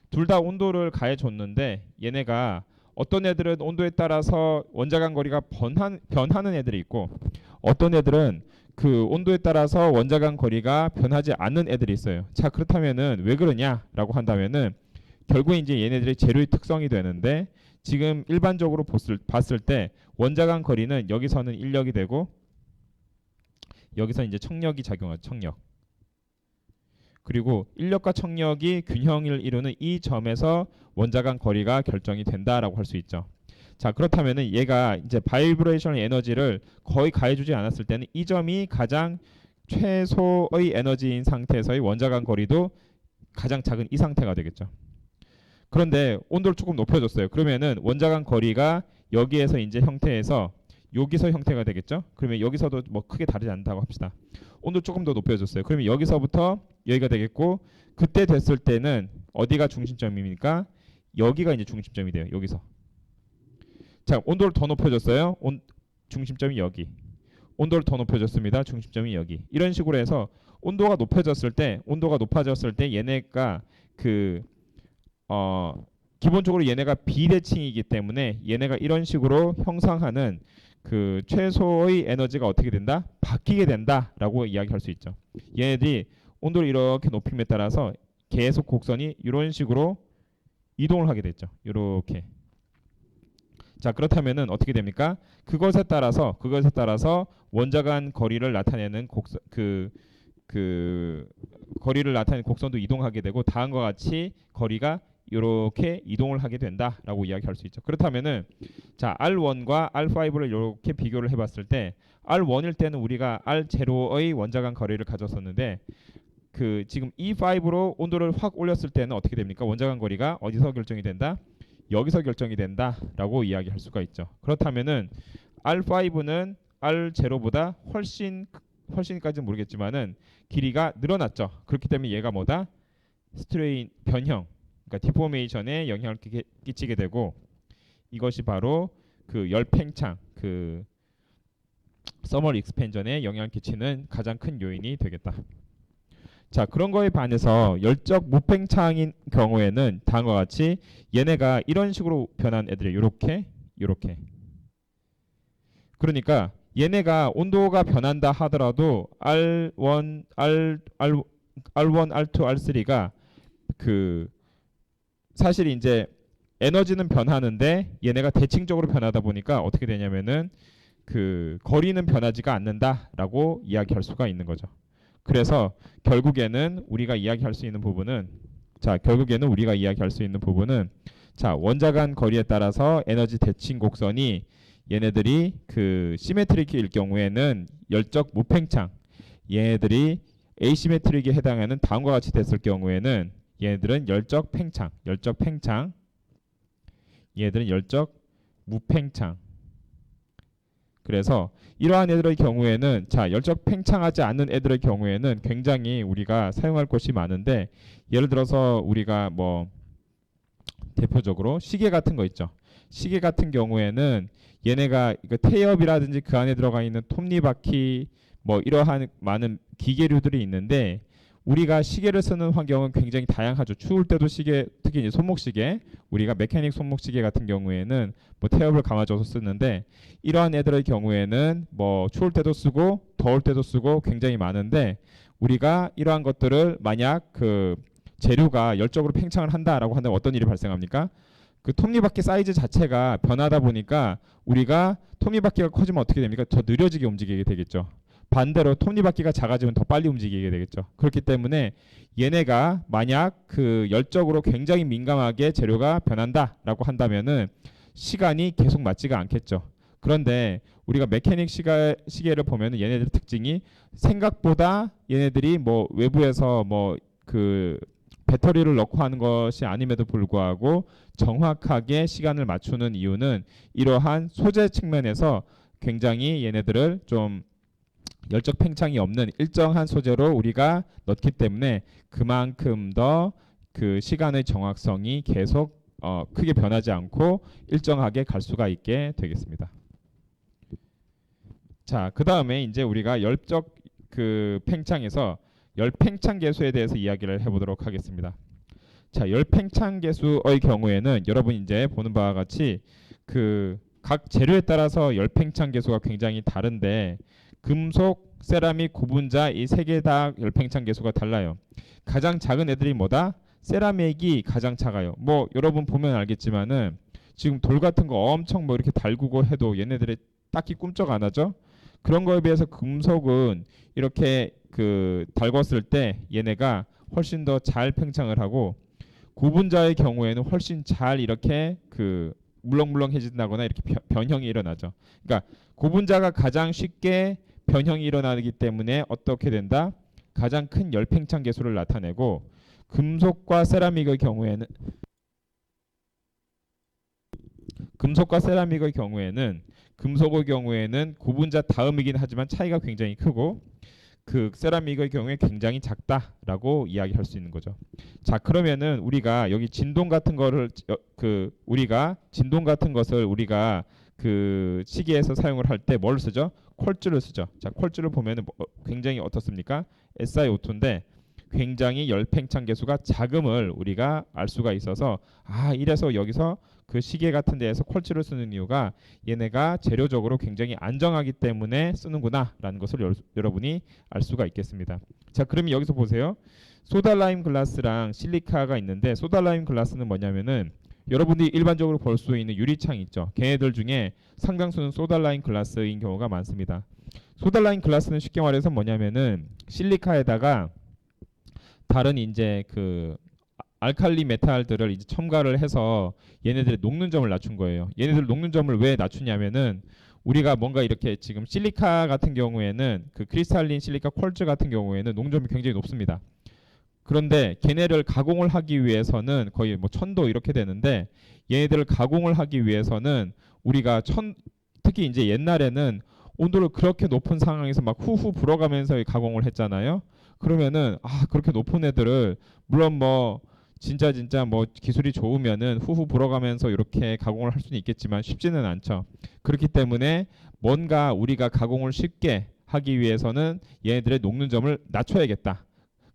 둘 다 온도를 가해줬는데 얘네가 어떤 애들은 온도에 따라서 원자 간 거리가 변하는 애들이 있고 어떤 애들은 그 온도에 따라서 원자 간 거리가 변하지 않는 애들이 있어요. 자, 그렇다면은 왜 그러냐라고 한다면은 결국에 이제 얘네들의 재료의 특성이 되는데 지금 일반적으로 봤을 때 원자 간 거리는 여기서는 인력이 되고 여기서 이제 청력이 작용하죠. 청력. 그리고 인력과 청력이 균형을 이루는 이 점에서 원자 간 거리가 결정이 된다라고 할 수 있죠. 자, 그렇다면은 얘가 이제 바이브레이션 에너지를 거의 가해주지 않았을 때는 이 점이 가장 최소의 에너지인 상태에서의 원자 간 거리도 가장 작은 이 상태가 되겠죠. 그런데 온도를 조금 높여줬어요. 그러면은 원자 간 거리가 여기에서 이제 형태에서 여기서 형태가 되겠죠. 그러면 여기서도 뭐 크게 다르지 않다고 합시다. 온도 조금 더 높여줬어요. 그러면 여기서부터 여기가 되겠고 그때 됐을 때는 어디가 중심점입니까? 여기가 이제 중심점이 돼요. 여기서. 자, 온도를 더 높여줬어요. 중심점이 여기. 온도를 더 높여줬습니다. 중심점이 여기. 이런 식으로 해서 온도가 높아졌을 때 얘네가 그 기본적으로 얘네가 비대칭이기 때문에 얘네가 이런 식으로 형성하는 그 최소의 에너지가 어떻게 된다? 바뀌게 된다라고 이야기할 수 있죠. 얘네들이 온도를 이렇게 높임에 따라서 계속 곡선이 이런 식으로 이동을 하게 됐죠. 이렇게. 자, 그렇다면은 어떻게 됩니까? 그것에 따라서 원자 간 거리를 나타내는 곡선 그 거리를 나타내는 곡선도 이동하게 되고 다음과 같이 거리가 이렇게 이동을 하게 된다라고 이야기할 수 있죠. 그렇다면은 자, R1과 R5를 이렇게 비교를 해봤을 때 R1일 때는 우리가 R0의 원자 간 거리를 가졌었는데 그 지금 E5로 온도를 확 올렸을 때는 어떻게 됩니까? 원자 간 거리가 어디서 결정이 된다? 여기서 결정이 된다라고 이야기할 수가 있죠. 그렇다면은 R5는 R0보다 훨씬까지는 모르겠지만은 길이가 늘어났죠. 그렇기 때문에 얘가 뭐다? 스트레인 변형, 그러니까 디포메이션에 영향을 끼치게 되고 이것이 바로 그 열팽창, 그 서멀 익스펜전에 영향을 끼치는 가장 큰 요인이 되겠다. 자, 그런 거에 반해서 열적 무팽창인 경우에는 다음과 같이 얘네가 이런 식으로 변한 애들이 요렇게. 그러니까 얘네가 온도가 변한다 하더라도 R1, R1, R2, R3가 그 사실 이제 에너지는 변하는데 얘네가 대칭적으로 변하다 보니까 어떻게 되냐면은 그 거리는 변하지가 않는다라고 이야기할 수가 있는 거죠. 그래서 결국에는 우리가 이야기할 수 있는 부분은 자, 원자 간 거리에 따라서 에너지 대칭 곡선이 얘네들이 그 시메트릭일 경우에는 열적 무팽창, 얘네들이 에이시메트릭에 해당하는 다음과 같이 됐을 경우에는 얘네들은 열적 팽창, 얘네들은 열적 무팽창. 그래서 이러한 애들의 경우에는 자, 열적 팽창하지 않는 애들의 경우에는 굉장히 우리가 사용할 것이 많은데 예를 들어서 우리가 뭐 대표적으로 시계 같은 거 있죠. 시계 같은 경우에는 얘네가 그 태엽이라든지 그 안에 들어가 있는 톱니바퀴 뭐 이러한 많은 기계류들이 있는데 우리가 시계를 쓰는 환경은 굉장히 다양하죠. 추울 때도 시계, 특히 이제 손목시계, 우리가 메카닉 손목시계 같은 경우에는 뭐 태엽을 감아줘서 쓰는데 이러한 애들의 경우에는 뭐 추울 때도 쓰고 더울 때도 쓰고 굉장히 많은데 우리가 이러한 것들을 만약 그 재료가 열적으로 팽창을 한다라고 한다면 어떤 일이 발생합니까? 그 톱니바퀴 사이즈 자체가 변하다 보니까 우리가 톱니바퀴가 커지면 어떻게 됩니까? 더 느려지게 움직이게 되겠죠. 반대로 톱니바퀴가 작아지면 더 빨리 움직이게 되겠죠. 그렇기 때문에 얘네가 만약 그 열적으로 굉장히 민감하게 재료가 변한다라고 한다면은 시간이 계속 맞지가 않겠죠. 그런데 우리가 메카닉 시계를 보면은 얘네들 특징이 생각보다 얘네들이 뭐 외부에서 뭐 그 배터리를 넣고 하는 것이 아님에도 불구하고 정확하게 시간을 맞추는 이유는 이러한 소재 측면에서 굉장히 얘네들을 좀 열적 팽창이 없는 일정한 소재로 우리가 넣기 때문에 그만큼 더 그 시간의 정확성이 계속 크게 변하지 않고 일정하게 갈 수가 있게 되겠습니다. 자, 그 다음에 이제 우리가 열적 그 팽창에서 열팽창 계수에 대해서 이야기를 해보도록 하겠습니다. 자, 열팽창 계수의 경우에는 여러분 이제 보는 바와 같이 그 각 재료에 따라서 열팽창 계수가 굉장히 다른데 금속, 세라믹, 고분자 이 세 개 다 열팽창 계수가 달라요. 가장 작은 애들이 뭐다? 세라믹이 가장 작아요. 뭐 여러분 보면 알겠지만은 지금 돌 같은 거 엄청 뭐 이렇게 달구고 해도 얘네들이 딱히 꿈쩍 안 하죠. 그런 거에 비해서 금속은 이렇게 그 달궜을 때 얘네가 훨씬 더 잘 팽창을 하고 고분자의 경우에는 훨씬 잘 이렇게 그 물렁물렁해진다거나 이렇게 변형이 일어나죠. 그러니까 고분자가 가장 쉽게 변형이 일어나기 때문에 어떻게 된다? 가장 큰 열팽창 계수를 나타내고 금속과 세라믹의 경우에는 금속의 경우에는 고분자 다음이긴 하지만 차이가 굉장히 크고 그 세라믹의 경우에 굉장히 작다라고 이야기할 수 있는 거죠. 자, 그러면은 우리가 여기 진동 같은 거를 진동 같은 것을 우리가 그 시계에서 사용을 할 때 뭘 쓰죠? 콜츠를 쓰죠. 자, 콜츠를 보면은 굉장히 어떻습니까? SiO2인데 굉장히 열팽창 계수가 작음을 우리가 알 수가 있어서 이래서 여기서 그 시계 같은 데에서 쿼츠를 쓰는 이유가 얘네가 재료적으로 굉장히 안정하기 때문에 쓰는구나라는 것을 여러분이 알 수가 있겠습니다. 자, 그러면 여기서 보세요. 소다라임 글라스랑 실리카가 있는데 소다라임 글라스는 뭐냐면은 여러분들이 일반적으로 볼 수 있는 유리창 있죠. 걔네들 중에 상당수는 소다라임 글라스인 경우가 많습니다. 소다라임 글라스는 쉽게 말해서 뭐냐면은 실리카에다가 다른 이제 그 알칼리 메탈들을 이제 첨가를 해서 얘네들의 녹는 점을 낮춘 거예요. 얘네들 녹는 점을 왜 낮추냐면은 우리가 뭔가 이렇게 지금 실리카 같은 경우에는 그 크리스탈린 실리카 퀄츠 같은 경우에는 녹점이 굉장히 높습니다. 그런데 걔네를 가공을 하기 위해서는 거의 뭐 1000도 이렇게 되는데 얘네들을 가공을 하기 위해서는 우리가 특히 이제 옛날에는 온도를 그렇게 높은 상황에서 막 후후 불어가면서 가공을 했잖아요. 그러면은 그렇게 높은 애들을 물론 뭐 진짜 뭐 기술이 좋으면은 후후 불어가면서 이렇게 가공을 할 수는 있겠지만 쉽지는 않죠. 그렇기 때문에 뭔가 우리가 가공을 쉽게 하기 위해서는 얘네들의 녹는 점을 낮춰야겠다.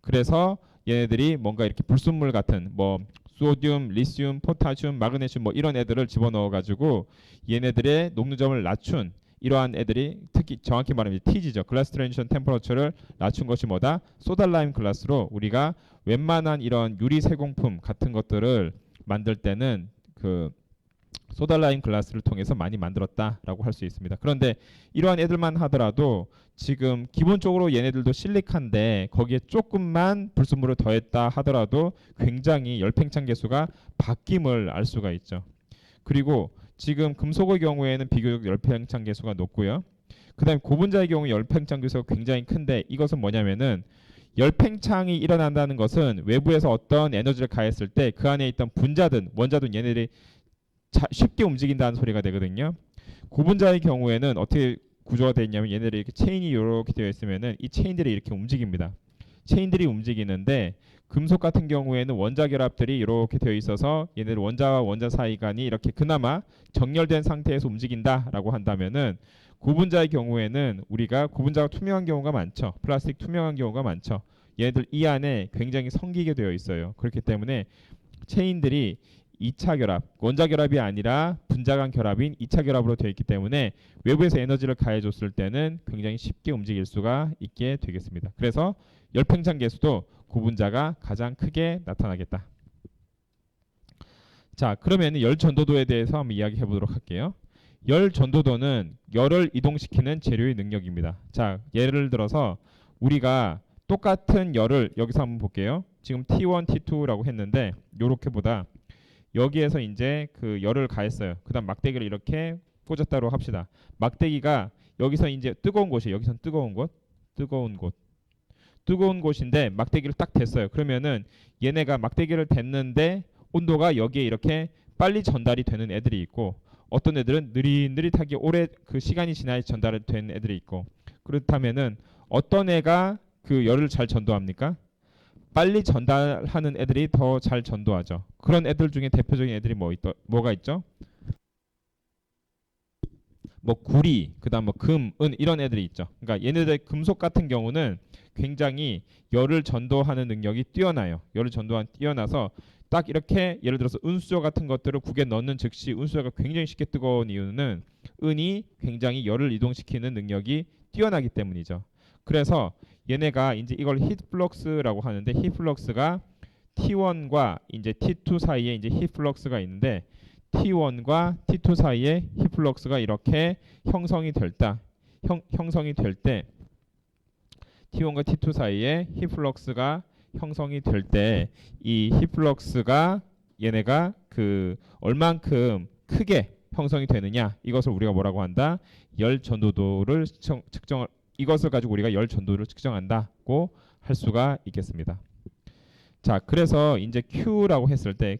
그래서 얘네들이 뭔가 이렇게 불순물 같은 뭐 소듐, 리튬, 포타슘, 마그네슘 뭐 이런 애들을 집어넣어 가지고 얘네들의 녹는 점을 낮춘 이러한 애들이 특히 정확히 말하면 TG죠. 글라스 트랜지션 템퍼러처를 낮춘 것이 뭐다? 소달라임 글라스로 우리가 웬만한 이런 유리 세공품 같은 것들을 만들 때는 그 소달라임 글라스를 통해서 많이 만들었다라고 할 수 있습니다. 그런데 이러한 애들만 하더라도 지금 기본적으로 얘네들도 실리카인데 거기에 조금만 불순물을 더했다 하더라도 굉장히 열팽창 계수가 바뀜을 알 수가 있죠. 그리고 지금 금속의 경우에는 비교적 열팽창 계수가 높고요. 그 다음에 고분자의 경우 열팽창 계수가 굉장히 큰데 이것은 뭐냐면은 열팽창이 일어난다는 것은 외부에서 어떤 에너지를 가했을 때 그 안에 있던 분자든 원자든 얘네들이 쉽게 움직인다는 소리가 되거든요. 고분자의 경우에는 어떻게 구조가 되어 있냐면 얘네들이 이렇게 체인이 이렇게 되어 있으면은 이 체인들이 이렇게 움직입니다. 체인들이 움직이는데 금속 같은 경우에는 원자 결합들이 이렇게 되어 있어서 얘네들 원자와 원자 사이 간이 이렇게 그나마 정렬된 상태에서 움직인다라고 한다면은 고분자의 경우에는 우리가 고분자가 투명한 경우가 많죠. 플라스틱 투명한 경우가 많죠. 얘네들 이 안에 굉장히 성기게 되어 있어요. 그렇기 때문에 체인들이 2차 결합, 원자 결합이 아니라 분자 간 결합인 2차 결합으로 되어 있기 때문에 외부에서 에너지를 가해줬을 때는 굉장히 쉽게 움직일 수가 있게 되겠습니다. 그래서 열팽창 계수도 고분자가 가장 크게 나타나겠다. 자, 그러면 열 전도도에 대해서 한번 이야기해 보도록 할게요. 열 전도도는 열을 이동시키는 재료의 능력입니다. 자, 예를 들어서 우리가 똑같은 열을 여기서 한번 볼게요. 지금 T1, T2라고 했는데 요렇게 보다 여기에서 이제 그 열을 가했어요. 그다음 막대기를 이렇게 꽂았다고 합시다. 막대기가 여기서 이제 뜨거운 곳이에요. 여기선 뜨거운 곳인데 막대기를 딱 댔어요. 그러면은 얘네가 막대기를 댔는데 온도가 여기에 이렇게 빨리 전달이 되는 애들이 있고 어떤 애들은 느릿느릿하게 오래 그 시간이 지나야 전달된 애들이 있고 그렇다면은 어떤 애가 그 열을 잘 전도합니까? 빨리 전달하는 애들이 더 잘 전도하죠. 그런 애들 중에 대표적인 애들이 뭐가 있죠? 뭐 구리, 그다음 뭐 금, 은 이런 애들이 있죠. 그러니까 얘네들 금속 같은 경우는 굉장히 열을 전도하는 능력이 뛰어나요. 열을 뛰어나서 딱 이렇게 예를 들어서 은수저 같은 것들을 국에 넣는 즉시 은수저가 굉장히 쉽게 뜨거운 이유는 은이 굉장히 열을 이동시키는 능력이 뛰어나기 때문이죠. 그래서 얘네가 이제 이걸 히트 플럭스라고 하는데 히트 플럭스가 T1과 이제 T2 사이에 이제 히트 플럭스가 있는데 T1과 T2 사이에 히트 플럭스가 이렇게 형성이 될 때 T1과 T2 사이에 히트 플럭스가 형성이 될 때 이 히트 플럭스가 얘네가 그 얼만큼 크게 형성이 되느냐 이것을 우리가 뭐라고 한다? 열 전도도를 측정을 이것을 가지고 우리가 열 전도를 측정한다고 할 수가 있겠습니다. 자, 그래서 이제 Q라고 했을 때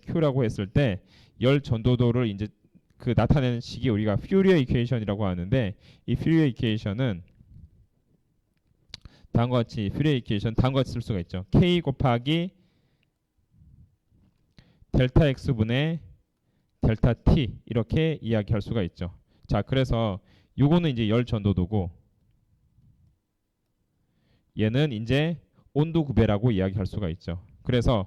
열 전도도를 이제 그 나타내는 식이 우리가 퓨리어 이퀘이션이라고 하는데 이 퓨리어 이퀘이션은 다음과 같이 쓸 수가 있죠. K 곱하기 델타 X 분의 델타 T 이렇게 이야기할 수가 있죠. 자, 그래서 요거는 이제 열 전도도고 얘는 이제 온도 구배라고 이야기할 수가 있죠. 그래서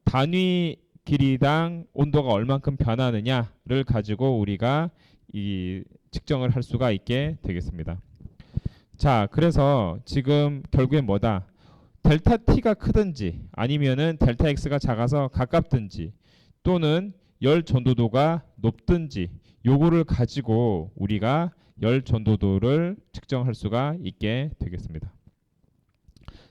단위 길이당 온도가 얼만큼 변하느냐를 가지고 우리가 이 측정을 할 수가 있게 되겠습니다. 자, 그래서 지금 결국엔 뭐다? 델타 T가 크든지 아니면은 델타 X가 작아서 가깝든지 또는 열 전도도가 높든지 요거를 가지고 우리가 열 전도도를 측정할 수가 있게 되겠습니다.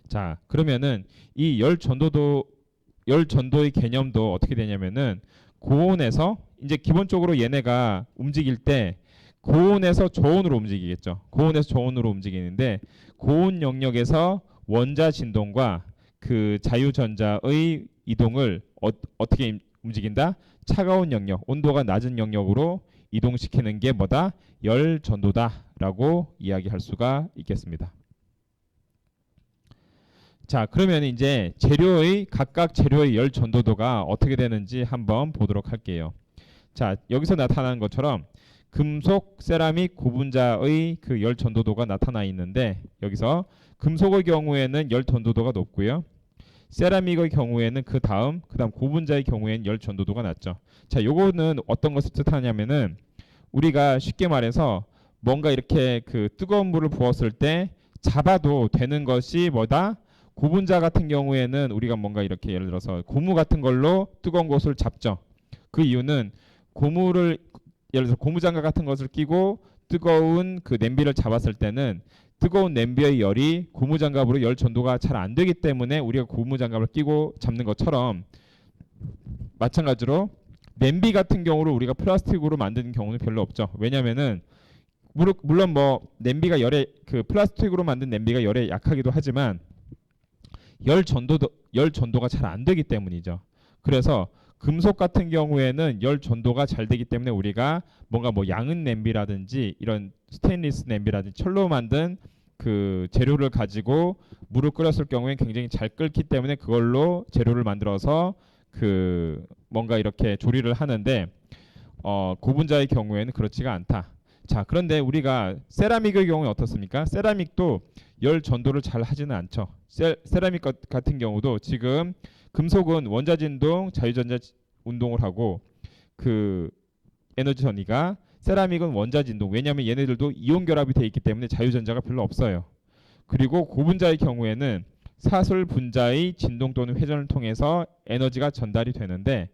자, 그러면은 이 열 전도의 개념도 어떻게 되냐면은 고온에서 이제 기본적으로 얘네가 움직일 때 고온에서 저온으로 움직이겠죠. 고온에서 저온으로 움직이는데 고온 영역에서 원자 진동과 그 자유전자의 이동을 어떻게 움직인다? 차가운 영역, 온도가 낮은 영역으로 이동시키는 게 뭐다? 열 전도다라고 이야기할 수가 있겠습니다. 자, 그러면 이제 각각 재료의 열 전도도가 어떻게 되는지 한번 보도록 할게요. 자, 여기서 나타나는 것처럼 금속, 세라믹, 고분자의 그 열 전도도가 나타나 있는데 여기서 금속의 경우에는 열 전도도가 높고요. 세라믹의 경우에는 그다음 고분자의 경우에는 열 전도도가 낮죠. 자, 요거는 어떤 것을 뜻하냐면은 우리가 쉽게 말해서 뭔가 이렇게 그 뜨거운 물을 부었을 때 잡아도 되는 것이 뭐다? 고분자 같은 경우에는 우리가 뭔가 이렇게 예를 들어서 고무 같은 걸로 뜨거운 곳을 잡죠. 그 이유는 고무를 예를 들어서 고무장갑 같은 것을 끼고 뜨거운 그 냄비를 잡았을 때는 뜨거운 냄비의 열이 고무장갑으로 열 전도가 잘 안 되기 때문에 우리가 고무장갑을 끼고 잡는 것처럼 마찬가지로 냄비 같은 경우로 우리가 플라스틱으로 만드는 경우는 별로 없죠. 왜냐면은 물론 뭐 냄비가 그 플라스틱으로 만든 냄비가 열에 약하기도 하지만 열 전도가 잘 안 되기 때문이죠. 그래서 금속 같은 경우에는 열 전도가 잘 되기 때문에 우리가 뭔가 뭐 양은 냄비라든지 이런 스테인리스 냄비라든지 철로 만든 그 재료를 가지고 물을 끓였을 경우에 굉장히 잘 끓기 때문에 그걸로 재료를 만들어서 그 뭔가 이렇게 조리를 하는데 고분자의 경우에는 그렇지가 않다. 자, 그런데 우리가 세라믹의 경우에 어떻습니까? 세라믹도 열 전도를 잘 하지는 않죠. 세라믹 같은 경우도 지금 금속은 원자 진동, 자유전자 운동을 하고 그 에너지 전이가 세라믹은 원자 진동. 왜냐하면 얘네들도 이온 결합이 돼 있기 때문에 자유전자가 별로 없어요. 그리고 고분자의 경우에는 사슬 분자의 진동 또는 회전을 통해서 에너지가 전달이 되는데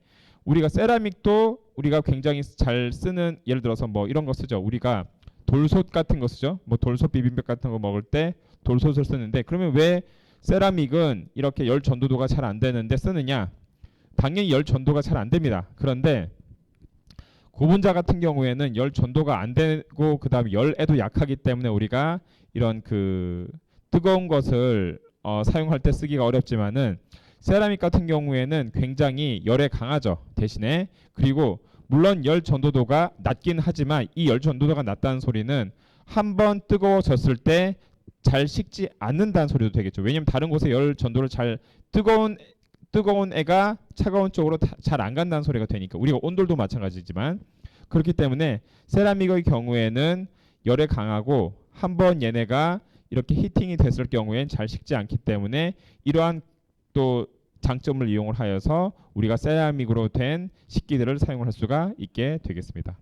우리가 세라믹도 우리가 굉장히 잘 쓰는 예를 들어서 뭐 이런 거 쓰죠. 우리가 돌솥 같은 거 쓰죠. 뭐 돌솥 비빔밥 같은 거 먹을 때 돌솥을 쓰는데 그러면 왜 세라믹은 이렇게 열 전도도가 잘 안 되는데 쓰느냐? 당연히 열 전도가 잘 안 됩니다. 그런데 고분자 같은 경우에는 열 전도가 안 되고 그다음에 열에도 약하기 때문에 우리가 이런 그 뜨거운 것을 사용할 때 쓰기가 어렵지만은 세라믹 같은 경우에는 굉장히 열에 강하죠. 대신에 그리고 물론 열 전도도가 낮긴 하지만 이 열 전도도가 낮다는 소리는 한번 뜨거워졌을 때 잘 식지 않는다는 소리도 되겠죠. 왜냐하면 다른 곳에 열 전도를 잘 뜨거운 애가 차가운 쪽으로 잘 안 간다는 소리가 되니까 우리가 온돌도 마찬가지지만 그렇기 때문에 세라믹의 경우에는 열에 강하고 한번 얘네가 이렇게 히팅이 됐을 경우엔 잘 식지 않기 때문에 이러한 또 장점을 이용을 하여서 우리가 세라믹으로 된 식기들을 사용할 수가 있게 되겠습니다.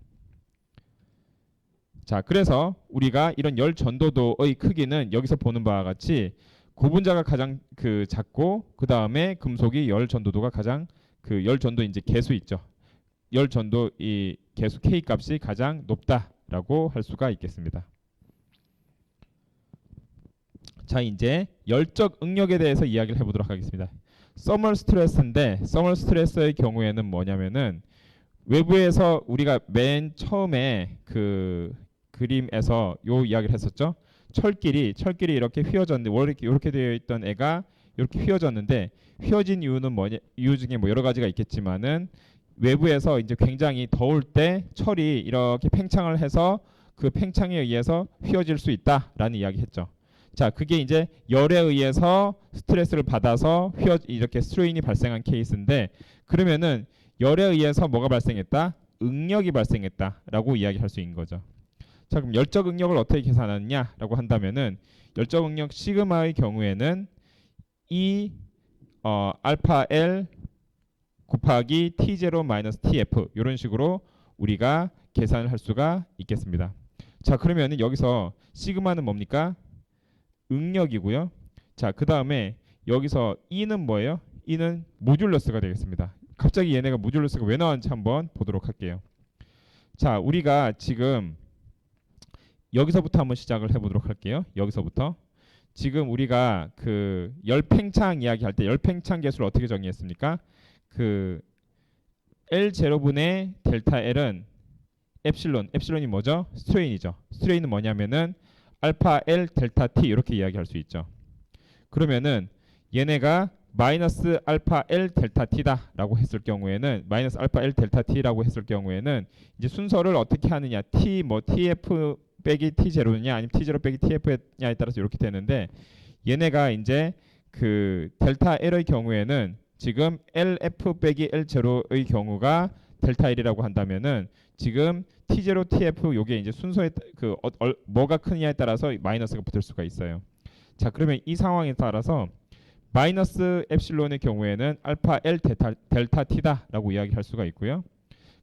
자, 그래서 우리가 이런 열 전도도의 크기는 여기서 보는 바와 같이 고분자가 가장 그 작고 그 다음에 금속이 열 전도도가 가장 그 열 전도 이제 개수 있죠. 열 전도 이 개수 K 값이 가장 높다라고 할 수가 있겠습니다. 자, 이제 열적 응력에 대해서 이야기를 해보도록 하겠습니다. 서멀 스트레스인데 서멀 스트레스의 경우에는 뭐냐면은 외부에서 우리가 맨 처음에 그 그림에서 요 이야기를 했었죠. 철길이 이렇게 휘어졌는데 원래 이렇게 되어 있던 애가 이렇게 휘어졌는데 휘어진 이유는 뭐냐? 이유 중에 뭐 여러 가지가 있겠지만은 외부에서 이제 굉장히 더울 때 철이 이렇게 팽창을 해서 그 팽창에 의해서 휘어질 수 있다라는 이야기했죠. 자, 그게 이제 열에 의해서 스트레스를 받아서 이렇게 스트레인이 발생한 케이스인데 그러면은 열에 의해서 뭐가 발생했다? 응력이 발생했다라고 이야기할 수 있는 거죠. 자, 그럼 열적 응력을 어떻게 계산하느냐라고 한다면은 열적 응력 시그마의 경우에는 E 알파 L 곱하기 T0 마이너스 TF 이런 식으로 우리가 계산을 할 수가 있겠습니다. 자, 그러면 여기서 시그마는 뭡니까? 응력이고요. 자, 그 다음에 여기서 E는 뭐예요? E는 모듈러스가 되겠습니다. 갑자기 얘네가 모듈러스가 왜 나왔는지 한번 보도록 할게요. 자, 우리가 지금 여기서부터 한번 시작을 해보도록 할게요. 여기서부터 지금 우리가 그 열팽창 이야기할 때 열팽창 계수를 어떻게 정의했습니까? 그 L0분의 델타 L은 엡실론이 뭐죠? 스트레인이죠. 스트레인은 뭐냐면은 알파 L 델타 T 이렇게 이야기할 수 있죠. 그러면은 얘네가 마이너스 알파 L 델타 T다라고 했을 경우에는 마이너스 알파 L 델타 T라고 했을 경우에는 이제 순서를 어떻게 하느냐 T 뭐 TF 빼기 T0냐 아니면 T0 빼기 TF냐에 따라서 이렇게 되는데 얘네가 이제 그 델타 L의 경우에는 지금 LF 빼기 L0의 경우가 델타 L이라고 한다면은 지금 T0 TF 요게 이제 순서에 그 뭐가 크느냐에 따라서 마이너스가 붙을 수가 있어요. 자, 그러면 이 상황에 따라서 마이너스 엡실론의 경우에는 알파 L 델타 T다라고 이야기할 수가 있고요.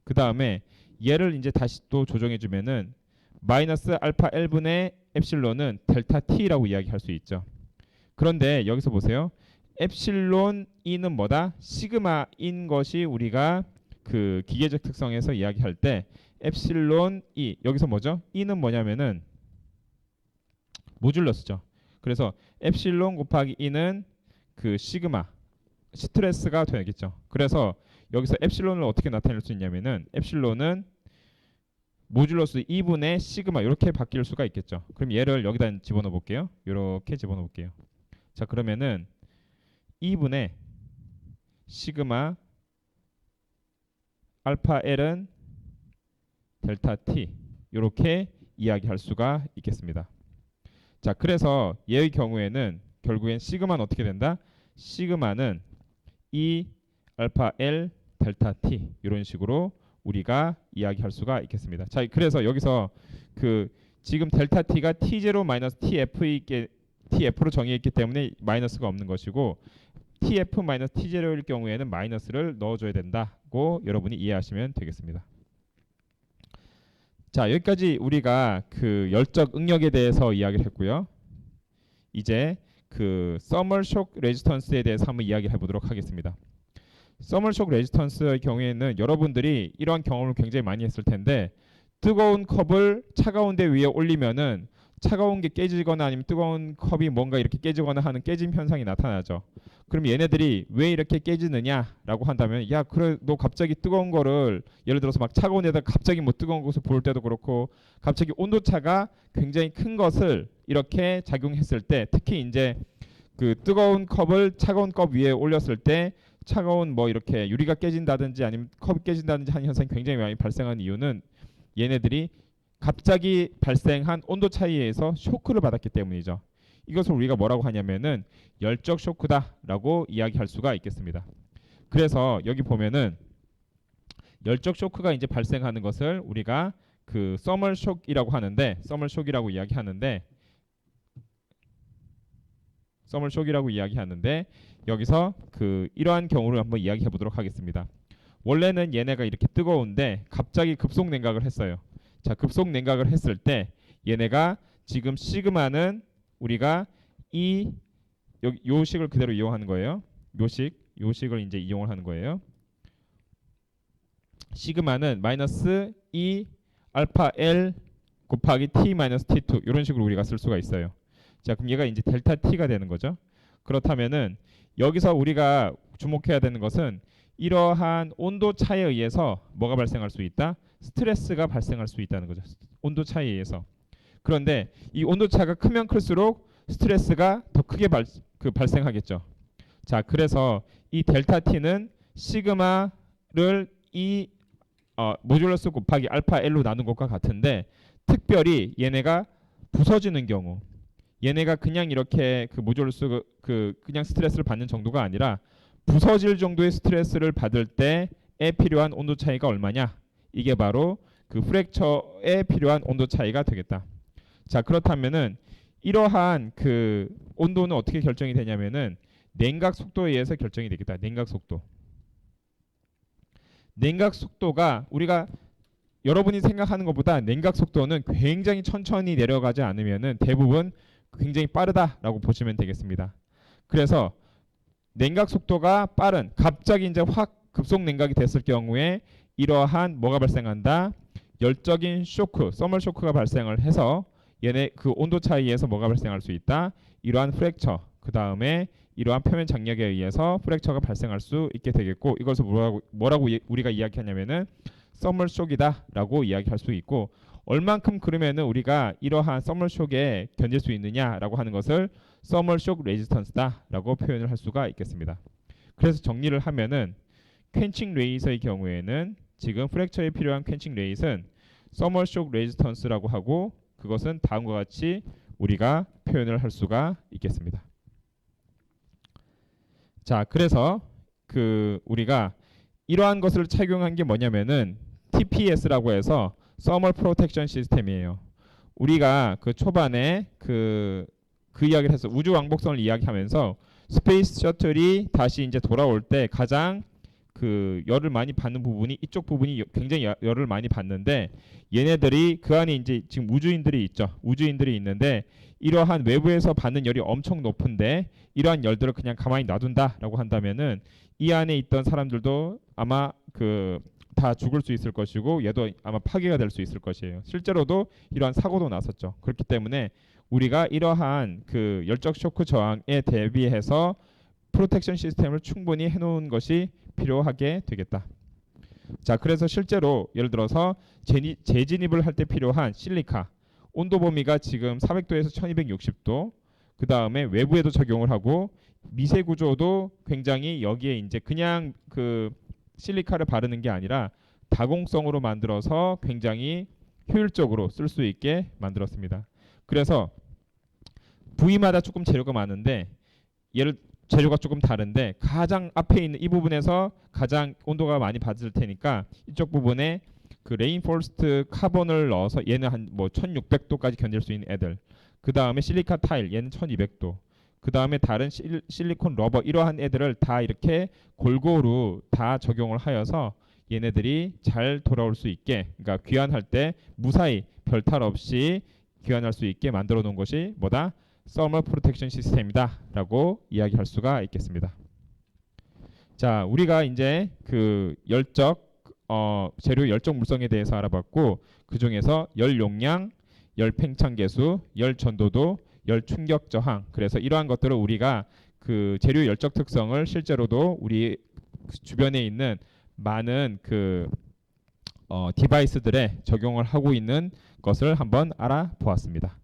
그 다음에 얘를 이제 다시 또 조정해 주면은 마이너스 알파 L분의 엡실론은 델타 T라고 이야기할 수 있죠. 그런데 여기서 보세요. 엡실론 E는 뭐다? 시그마인 것이 우리가 그 기계적 특성에서 이야기할 때 엡실론 E 여기서 뭐죠? E는 뭐냐면은 모듈러스죠. 그래서 엡실론 곱하기 E는 그 시그마 스트레스가 되겠죠. 그래서 여기서 엡실론을 어떻게 나타낼 수 있냐면은 엡실론은 모듈러스 2분의 시그마 이렇게 바뀔 수가 있겠죠. 그럼 얘를 여기다 집어넣어 볼게요. 이렇게 집어넣어 볼게요. 자, 그러면은 2분의 시그마 알파 L은 델타 T 이렇게 이야기할 수가 있겠습니다. 자, 그래서 얘의 경우에는 결국엔 시그마는 어떻게 된다? 시그마는 E 알파 L 델타 T 이런 식으로 우리가 이야기할 수가 있겠습니다. 자, 그래서 여기서 그 지금 델타 T가 T0 마이너스 TF로 정의했기 때문에 마이너스가 없는 것이고 TF 마이너스 T0일 경우에는 마이너스를 넣어줘야 된다고 여러분이 이해하시면 되겠습니다. 자, 여기까지 우리가 그 열적 응력에 대해서 이야기를 했고요. 이제 그 서멀 쇼크 레지스턴스에 대해서 한번 이야기를 해보도록 하겠습니다. 서멀 쇼크 레지스턴스의 경우에는 여러분들이 이러한 경험을 굉장히 많이 했을 텐데 뜨거운 컵을 차가운 데 위에 올리면은 차가운 게 깨지거나 아니면 뜨거운 컵이 뭔가 이렇게 깨지거나 하는 깨짐 현상이 나타나죠. 그럼 얘네들이 왜 이렇게 깨지느냐라고 한다면 야, 그래 너 갑자기 뜨거운 거를 예를 들어서 막 차가운 데다 갑자기 뭐 뜨거운 것을 부을 때도 그렇고 갑자기 온도차가 굉장히 큰 것을 이렇게 작용했을 때 특히 이제 그 뜨거운 컵을 차가운 컵 위에 올렸을 때 차가운 뭐 이렇게 유리가 깨진다든지 아니면 컵이 깨진다든지 하는 현상이 굉장히 많이 발생하는 이유는 얘네들이 갑자기 발생한 온도 차이에 의해서 쇼크를 받았기 때문이죠. 이것을 우리가 뭐라고 하냐면은 열적 쇼크다라고 이야기할 수가 있겠습니다. 그래서 여기 보면은 열적 쇼크가 이제 발생하는 것을 우리가 그 서멀 쇼크라고 하는데 여기서 그 이러한 경우를 한번 이야기해 보도록 하겠습니다. 원래는 얘네가 이렇게 뜨거운데 갑자기 급속 냉각을 했어요. 자, 급속 냉각을 했을 때 얘네가 지금 시그마는 우리가 이 여기 요 식을 그대로 이용하는 거예요. 요 식을 이제 이용을 하는 거예요. 시그마는 마이너스 E 알파 L 곱하기 T 마이너스 T2 이런 식으로 우리가 쓸 수가 있어요. 자, 그럼 얘가 이제 델타 T가 되는 거죠. 그렇다면은 여기서 우리가 주목해야 되는 것은 이러한 온도 차에 의해서 뭐가 발생할 수 있다? 스트레스가 발생할 수 있다는 거죠. 온도 차에 의해서. 그런데 이 온도 차가 크면 클수록 스트레스가 더 크게 발생하겠죠. 자, 그래서 이 델타 T는 시그마를 이 모듈러스 곱하기 알파 L로 나눈 것과 같은데 특별히 얘네가 부서지는 경우 얘네가 그냥 이렇게 그 모듈러스 그냥 스트레스를 받는 정도가 아니라 부서질 정도의 스트레스를 받을 때에 필요한 온도 차이가 얼마냐? 이게 바로 그 프랙처에 필요한 온도 차이가 되겠다. 자, 그렇다면은 이러한 그 온도는 어떻게 결정이 되냐면은 냉각 속도에 의해서 결정이 되겠다. 냉각 속도. 냉각 속도가 우리가 여러분이 생각하는 것보다 냉각 속도는 굉장히 천천히 내려가지 않으면은 대부분 굉장히 빠르다라고 보시면 되겠습니다. 그래서 냉각 속도가 빠른 갑자기 이제 확 급속 냉각이 됐을 경우에 이러한 뭐가 발생한다? 열적인 쇼크, 서멀 쇼크가 발생을 해서 얘네 그 온도 차이에서 뭐가 발생할 수 있다? 이러한 프랙처, 그 다음에 이러한 표면 장력에 의해서 프랙처가 발생할 수 있게 되겠고 이것을 뭐라고 우리가 이야기하냐면은 서멀 쇼크이다라고 이야기할 수 있고 얼만큼 그러면은 우리가 이러한 서멀 쇼크에 견딜 수 있느냐라고 하는 것을 서멀 쇼크 레지스턴스다라고 표현을 할 수가 있겠습니다. 그래서 정리를 하면은 퀸칭 레이서의 경우에는 지금 프랙처에 필요한 퀸칭 레이스는 서멀 쇼크 레지스턴스라고 하고 그것은 다음과 같이 우리가 표현을 할 수가 있겠습니다. 자, 그래서 그 우리가 이러한 것을 착용한 게 뭐냐면은 TPS라고 해서 Thermal Protection System이에요. 우리가 그 초반에 그 이야기를 해서 우주 왕복선을 이야기하면서 스페이스 셔틀이 다시 이제 돌아올 때 가장 그 열을 많이 받는 부분이 이쪽 부분이 굉장히 열을 많이 받는데 얘네들이 그 안에 이제 지금 우주인들이 있죠. 우주인들이 있는데 이러한 외부에서 받는 열이 엄청 높은데 이러한 열들을 그냥 가만히 놔둔다라고 한다면은 이 안에 있던 사람들도 아마 그 다 죽을 수 있을 것이고 얘도 아마 파괴가 될 수 있을 것이에요. 실제로도 이러한 사고도 났었죠. 그렇기 때문에 우리가 이러한 그 열적 쇼크 저항에 대비해서 프로텍션 시스템을 충분히 해놓은 것이 필요하게 되겠다. 자, 그래서 실제로 예를 들어서 재진입을 할 때 필요한 실리카 온도 범위가 지금 400도에서 1260도 그 다음에 외부에도 적용을 하고 미세 구조도 굉장히 여기에 이제 그냥 그 실리카를 바르는 게 아니라 다공성으로 만들어서 굉장히 효율적으로 쓸 수 있게 만들었습니다. 그래서 부위마다 조금 재료가 많은데 재료가 조금 다른데 가장 앞에 있는 이 부분에서 가장 온도가 많이 받을 테니까 이쪽 부분에 그 레인포스트 카본을 넣어서 얘는 한 뭐 1600도까지 견딜 수 있는 애들 그 다음에 실리카 타일 얘는 1200도 그 다음에 다른 실리콘 러버 이러한 애들을 다 이렇게 골고루 다 적용을 하여서 얘네들이 잘 돌아올 수 있게 그러니까 귀환할 때 무사히 별탈 없이 귀환할 수 있게 만들어 놓은 것이 뭐다? Thermal Protection System이다 라고 이야기할 수가 있겠습니다. 자, 우리가 이제 그 재료 열적 물성에 대해서 알아봤고 그 중에서 열 용량, 열 팽창 계수, 열 전도도, 열 충격 저항 그래서 이러한 것들을 우리가 그 재료 열적 특성을 실제로도 우리 주변에 있는 많은 그 디바이스들에 적용을 하고 있는 것을 한번 알아보았습니다.